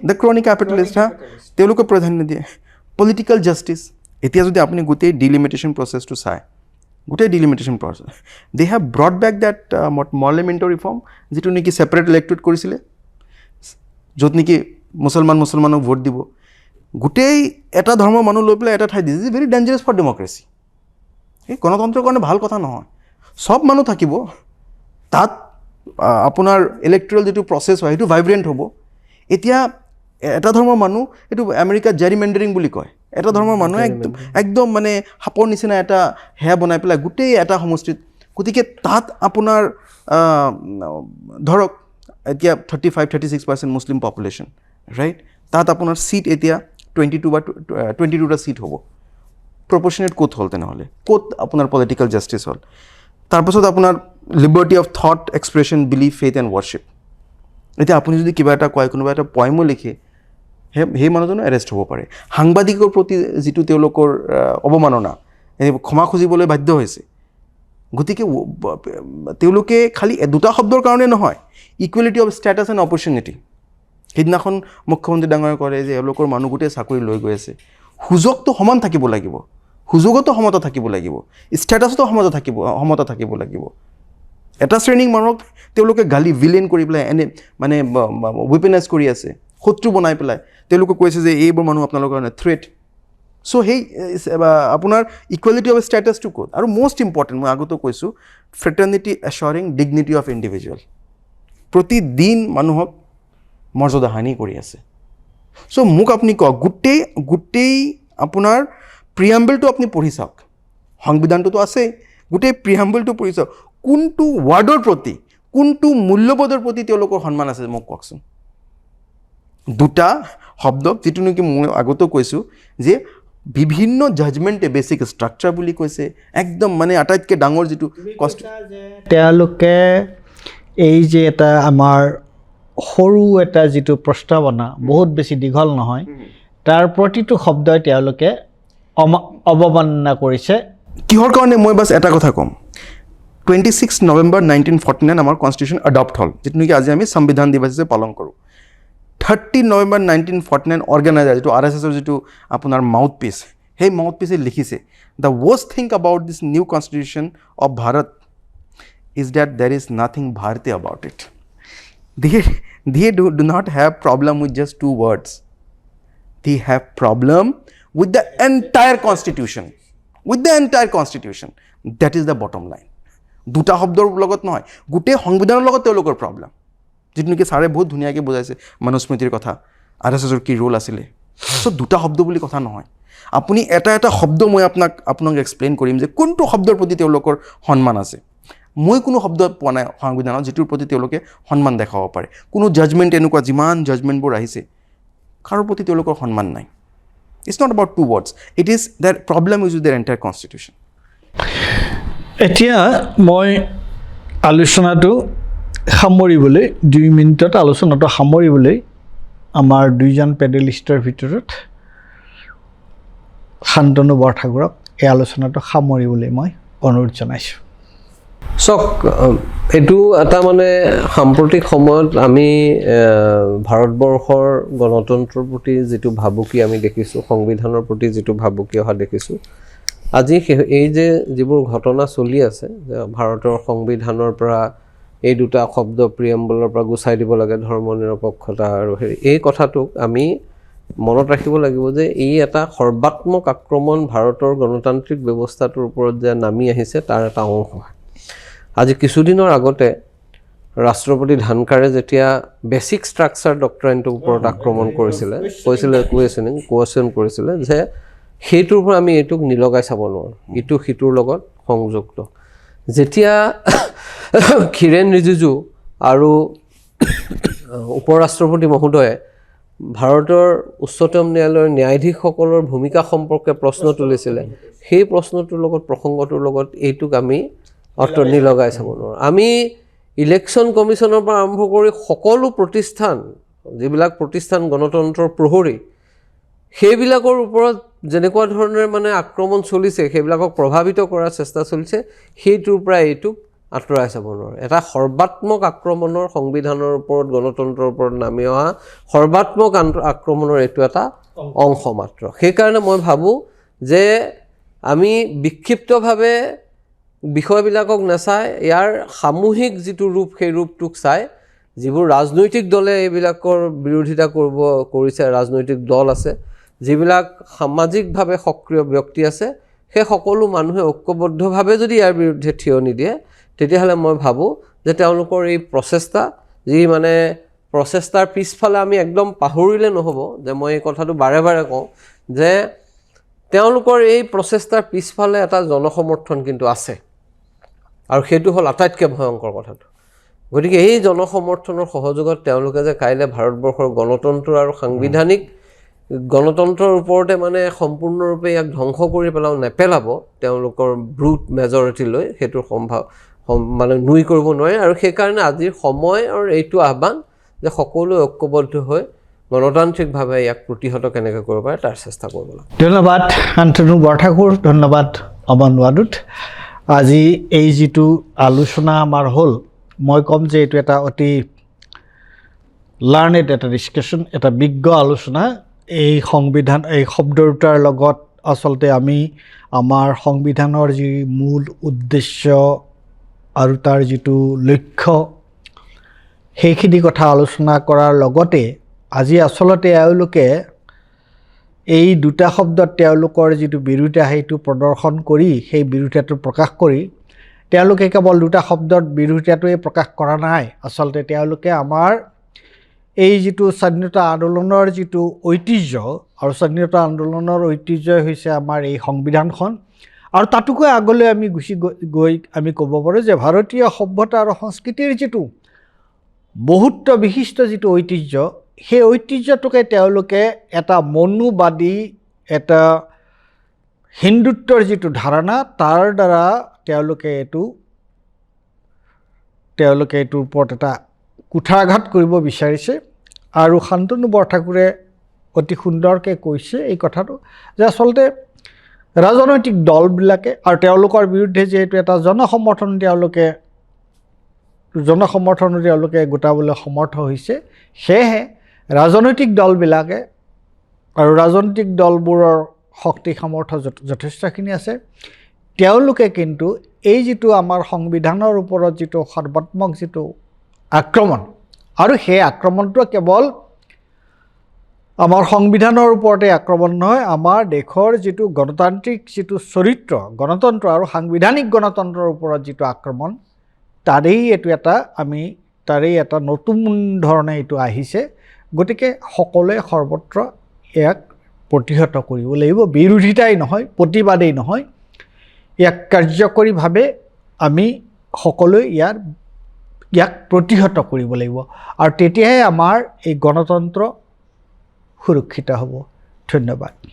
দ্য ক্ৰনি কেপিটেলিষ্ট তেওঁলোকে প্ৰাধান্য দিয়ে পলিটিকেল জাষ্টিছ এতিয়া যদি আপুনি গোটেই ডিলিমিটেশ্যন প্ৰচেছটো চায় গোটেই delimitation process they have brought back date পাৰ্লিয়ামেণ্টৰ ৰিফৰ্ম যিটো নেকি ছেপাৰেট ইলেক্টেড কৰিছিলে য'ত নেকি মুছলমানক ভোট দিব গোটেই এটা ধৰ্মৰ মানুহ লৈ পেলাই এটা ঠাই দিছে is very dangerous for democracy এই গণতন্ত্ৰৰ কাৰণে ভাল কথা নহয় চব মানুহ থাকিব তাত আপোনাৰ ইলেক্ট্ৰেল যিটো প্ৰচেছ হয় সেইটো ভাইব্ৰেণ্ট হ'ব এতিয়া এটা ধৰ্মৰ মানুহ এইটো আমেৰিকাত জেৰিমেণ্ডাৰিং বুলি কয় এটা ধৰ্মৰ মানুহে একদম মানে সাপৰ নিচিনা এটা সেয়া বনাই পেলাই গোটেই এটা সমষ্টিত গতিকে তাত আপোনাৰ ধৰক এতিয়া 35-36% মুছলিম পপুলেশ্যন ৰাইট তাত আপোনাৰ ছিট এতিয়া 22টা ছিট হ'ব প্ৰপৰ্চনেট ক'ত হ'ল তেনেহ'লে ক'ত আপোনাৰ পলিটিকেল জাষ্টিছ হ'ল তাৰপাছত আপোনাৰ liberty of thought expression believe faith and worship এতিয়া আপুনি যদি কিবা এটা কয় কোনোবা এটা পইমো লিখে সেই মানুহজনো এৰেষ্ট হ'ব পাৰে সাংবাদিকৰ প্ৰতি যিটো তেওঁলোকৰ অৱমাননা ক্ষমা খুজিবলৈ বাধ্য হৈছে গতিকে তেওঁলোকে খালি দুটা শব্দৰ কাৰণে নহয় equality of status and opportunity সেইদিনাখন মুখ্যমন্ত্ৰী ডাঙৰে কৰে যে এওঁলোকৰ মানুহ গোটেই চাকৰি লৈ গৈ আছে সুযোগটো সমান থাকিব লাগিব সুযোগতো সমতা থাকিব লাগিব ষ্টেটাছতো সমতা থাকিব লাগিব এটা শ্ৰেণীৰ মানুহক তেওঁলোকে গালি ভিলেন কৰি পেলাই এনে মানে ৱেপেনাইজ কৰি আছে শত্ৰু বনাই পেলাই তেওঁলোকে কৈছে যে এইবোৰ মানুহ আপোনালোকৰ কাৰণে থ্ৰেট চ' সেই আপোনাৰ ইকুৱেলিটি অফ ষ্টেটাছটো ক'ত আৰু মষ্ট ইম্পৰ্টেণ্ট মই আগতেও কৈছোঁ ফ্ৰেটাৰ্নিটি এশ্বৰিং ডিগনিটি অফ ইণ্ডিভিজুৱেল প্ৰতিদিন মানুহক মৰ্যাদাহানি কৰি আছে চ' মোক আপুনি কওক গোটেই আপোনাৰ প্ৰিয়াম্বলটো আপুনি পঢ়ি চাওক সংবিধানটোতো আছেই গোটেই প্ৰিয়াম্বলটো পঢ়ি চাওক কোনটো ৱাৰ্ডৰ প্ৰতি কোনটো মূল্যবোধৰ প্ৰতি তেওঁলোকৰ সন্মান আছে মোক কওকচোন দুটা শব্দ যিটো নেকি মই আগতেও কৈছোঁ যে বিভিন্ন জাজমেণ্টে বেছিক ষ্ট্ৰাকচাৰ বুলি কৈছে একদম মানে আটাইতকৈ ডাঙৰ যিটো কষ্ট তেওঁলোকে এই যে এটা আমাৰ সৰু এটা যিটো প্ৰস্তাৱনা বহুত বেছি দীঘল নহয় তাৰ প্ৰতিটো শব্দই তেওঁলোকে অৱমাননা কৰিছে কিহৰ কাৰণে মই বাছ এটা কথা ক'ম 26 নৱেম্বৰ 1949 আমাৰ কনষ্টিটিউশ্যন এডপ্ট হ'ল যিটো নেকি আজি আমি সংবিধান দিৱস হিচাপে পালন কৰোঁ 30 নৱেম্বৰ 1949 অৰ্গেনাইজাৰ যিটো RSSৰ যিটো আপোনাৰ মাউথ পিচ সেই মাউথ পিচে লিখিছে the worst thing about this new constitution of Bharat is that there is nothing Bharatiya about it they do not have problem with just two words they have problem with the entire constitution that is the bottom line দুটা শব্দৰ লগত নহয় গোটেই সংবিধানৰ লগত তেওঁলোকৰ problem যিটো নেকি ছাৰে বহুত ধুনীয়াকৈ বুজাইছে মনুস্মৃতিৰ কথা RSSৰ কি ৰোল আছিলে চ' দুটা শব্দ বুলি কথা নহয় আপুনি এটা শব্দ মই আপোনাক এক্সপ্লেইন কৰিম যে কোনটো শব্দৰ প্ৰতি তেওঁলোকৰ সন্মান আছে মই কোনো শব্দ পোৱা নাই সংবিধানত যিটোৰ প্ৰতি তেওঁলোকে সন্মান দেখাব পাৰে কোনো জাজমেণ্ট এনেকুৱা যিমান জাজমেণ্টবোৰ আহিছে কাৰো প্ৰতি তেওঁলোকৰ সন্মান নাই। It's not about 2 words, it is their problem with their entire constitution. এতিয়া মই আলোচনাটো সামৰিবলৈ 2 মিনিটত আলোচনাটো সামৰিবলৈ আমাৰ 2জন পেনেলিষ্টৰ ভিতৰত শান্তনু বৰঠাকুৰক এই আলোচনাটো সামৰিবলৈ মই অনুৰোধ জনাইছোঁ। চাওক, এইটো এটা মানে সাম্প্ৰতিক সময়ত আমি ভাৰতবৰ্ষৰ গণতন্ত্ৰৰ প্ৰতি যিটো ভাবুকি আমি দেখিছোঁ, সংবিধানৰ প্ৰতি যিটো ভাবুকি অহা দেখিছোঁ, আজি এই যে যিবোৰ ঘটনা চলি আছে, যে ভাৰতৰ সংবিধানৰ পৰা এই 2টা শব্দ প্ৰিএম্বলৰ পৰা গুচাই দিব লাগে, ধৰ্ম নিৰপেক্ষতা আৰু এই কথাটোক আমি মনত ৰাখিব লাগিব যে এই এটা সৰ্বাত্মক আক্ৰমণ ভাৰতৰ গণতান্ত্ৰিক ব্যৱস্থাটোৰ ওপৰত যে নামি আহিছে তাৰ এটা অংশ হয়। আজি কিছুদিনৰ আগতে ৰাষ্ট্ৰপতি ধানকাৰে যেতিয়া বেছিক ষ্ট্ৰাকচাৰ ডক্ট্ৰাইনটোৰ ওপৰত আক্ৰমণ কৰিছিলে, কুৱেশ্যন কৰিছিলে যে সেইটোৰ পৰা আমি এইটোক নিলগাই চাব নোৱাৰোঁ, ইটো সিটোৰ লগত সংযুক্ত। যেতিয়া কিৰেণ ৰিজিজু আৰু উপ ৰাষ্ট্ৰপতি মহোদয়ে ভাৰতৰ উচ্চতম ন্যায়ালয়ৰ ন্যায়াধীশসকলৰ ভূমিকা সম্পৰ্কে প্ৰশ্ন তুলিছিলে, সেই প্ৰশ্নটোৰ লগত প্ৰসংগটোৰ লগত এইটোক আমি নিলগাই চাব নোৱাৰোঁ। আমি ইলেকশ্যন কমিশ্যনৰ পৰা আৰম্ভ কৰি সকলো প্ৰতিষ্ঠান, যিবিলাক প্ৰতিষ্ঠান গণতন্ত্ৰৰ প্ৰহৰী, সেইবিলাকৰ ওপৰত যেনেকুৱা ধৰণেৰে মানে আক্ৰমণ চলিছে, সেইবিলাকক প্ৰভাৱিত কৰাৰ চেষ্টা চলিছে, সেইটোৰ পৰা এইটোক আঁতৰাই চাব নোৱাৰে। এটা সৰ্বাত্মক আক্ৰমণৰ, সংবিধানৰ ওপৰত, গণতন্ত্ৰৰ ওপৰত নামি অহা সৰ্বাত্মক আক্ৰমণৰ এইটো এটা অংশ মাত্ৰ। সেইকাৰণে মই ভাবোঁ যে আমি বিক্ষিপ্তভাৱে বিষয়বিলাকক নাচাই ইয়াৰ সামূহিক যিটো ৰূপ, সেই ৰূপটোক চাই যিবোৰ ৰাজনৈতিক দলে এইবিলাকৰ বিৰোধিতা কৰিছে, ৰাজনৈতিক দল আছে, যিবিলাক সামাজিকভাৱে সক্ৰিয় ব্যক্তি আছে, সেই সকলো মানুহে ঐক্যবদ্ধভাৱে যদি ইয়াৰ বিৰুদ্ধে থিয় নিদিয়ে, তেতিয়াহ'লে মই ভাবোঁ যে তেওঁলোকৰ এই প্ৰচেষ্টা, যি মানে প্ৰচেষ্টাৰ পিছফালে আমি একদম পাহৰিলে নহ'ব, যে মই এই কথাটো বাৰে বাৰে কওঁ যে তেওঁলোকৰ এই প্ৰচেষ্টাৰ পিছফালে এটা জনসমৰ্থন কিন্তু আছে, আৰু সেইটো হ'ল আটাইতকৈ ভয়ংকৰ কথাটো। গতিকে এই জনসমৰ্থনৰ সহযোগত তেওঁলোকে যে কাইলৈ ভাৰতবৰ্ষৰ গণতন্ত্ৰ আৰু সাংবিধানিক গণতন্ত্ৰৰ ওপৰতে মানে সম্পূৰ্ণৰূপে ইয়াক ধ্বংস কৰি নেপেলাব তেওঁলোকৰ ব্ৰুট মেজৰিটিলৈ, সেইটোৰ মানে নুই কৰিব নোৱাৰে। আৰু সেইকাৰণে আজিৰ সময়ৰ এইটো আহ্বান যে সকলোৱে ঐক্যবদ্ধ হৈ গণতান্ত্ৰিকভাৱে ইয়াক প্ৰতিহত কেনেকৈ কৰিব পাৰে তাৰ চেষ্টা কৰিব লাগে। ধন্যবাদ শান্তনু বৰঠাকুৰ, ধন্যবাদ অমন ৱাদুত। আজি এই যিটো আলোচনা আমাৰ হ'ল, মই ক'ম যে এইটো এটা অতি লাৰ্ণেড এটা ডিছকাশ্যন, এটা বিজ্ঞ আলোচনা। এই সংবিধান, এই শব্দ দুটাৰ লগত আচলতে আমি আমাৰ সংবিধানৰ যি মূল উদ্দেশ্য আৰু তাৰ যিটো লক্ষ্য, সেইখিনি কথা আলোচনা কৰাৰ লগতে আজি আচলতে এওঁলোকে এই 2টা শব্দত তেওঁলোকৰ যিটো বিৰোধিতা, সেইটো প্ৰদৰ্শন কৰি, সেই বিৰোধিতাটো প্ৰকাশ কৰি তেওঁলোকে কেৱল 2টা শব্দত বিৰোধিতাটোৱে প্ৰকাশ কৰা নাই, আচলতে তেওঁলোকে আমাৰ এই যিটো স্বাধীনতা আন্দোলনৰ যিটো ঐতিহ্য, আৰু স্বাধীনতা আন্দোলনৰ ঐতিহ্যই হৈছে আমাৰ এই সংবিধানখন, আৰু তাতোকৈ আগলৈ আমি গৈ আমি ক'ব পাৰোঁ যে ভাৰতীয় সভ্যতা আৰু সংস্কৃতিৰ যিটো বহুত্ব বিশিষ্ট যিটো ঐতিহ্য, সেই ঐতিহ্যটোকে তেওঁলোকে এটা মনুবাদী, এটা হিন্দুত্বৰ যিটো ধাৰণা, তাৰ দ্বাৰা তেওঁলোকে এইটোৰ ওপৰত এটা কুঠাৰাঘাত কৰিব বিচাৰিছে। আৰু শান্তনু বৰঠাকুৰে অতি সুন্দৰকৈ কৈছে এই কথাটো যে আচলতে ৰাজনৈতিক দলবিলাকে আৰু তেওঁলোকৰ বিৰুদ্ধে যিহেতু এটা জনসমৰ্থনো তেওঁলোকে গোটাবলৈ সমৰ্থ হৈছে, সেয়েহে ৰাজনৈতিক দলবিলাকে, আৰু ৰাজনৈতিক দলবোৰৰ শক্তি সামৰ্থ্য যথেষ্টখিনি আছে, তেওঁলোকে কিন্তু এই যিটো আমাৰ সংবিধানৰ ওপৰত যিটো সৰ্বাত্মক যিটো আক্ৰমণ, আৰু সেই আক্ৰমণটো কেৱল আমাৰ সংবিধানৰ ওপৰতে আক্ৰমণ নহয়, আমাৰ দেশৰ যিটো গণতান্ত্ৰিক যিটো চৰিত্ৰ, গণতন্ত্ৰ আৰু সাংবিধানিক গণতন্ত্ৰৰ ওপৰত যিটো আক্ৰমণ, তাৰেই এটা নতুন ধৰণে এইটো আহিছে। গতিকে সকলোৱে সৰ্বত্ৰ ইয়াক প্ৰতিহত কৰিব লাগিব, বিৰোধিতাই নহয়, প্ৰতিবাদেই নহয়, ইয়াক কাৰ্যকৰীভাৱে আমি সকলোৱে ইয়াক প্ৰতিহত কৰিব লাগিব, আৰু তেতিয়াহে আমাৰ এই গণতন্ত্ৰ সুৰক্ষিত হ'ব। ধন্যবাদ।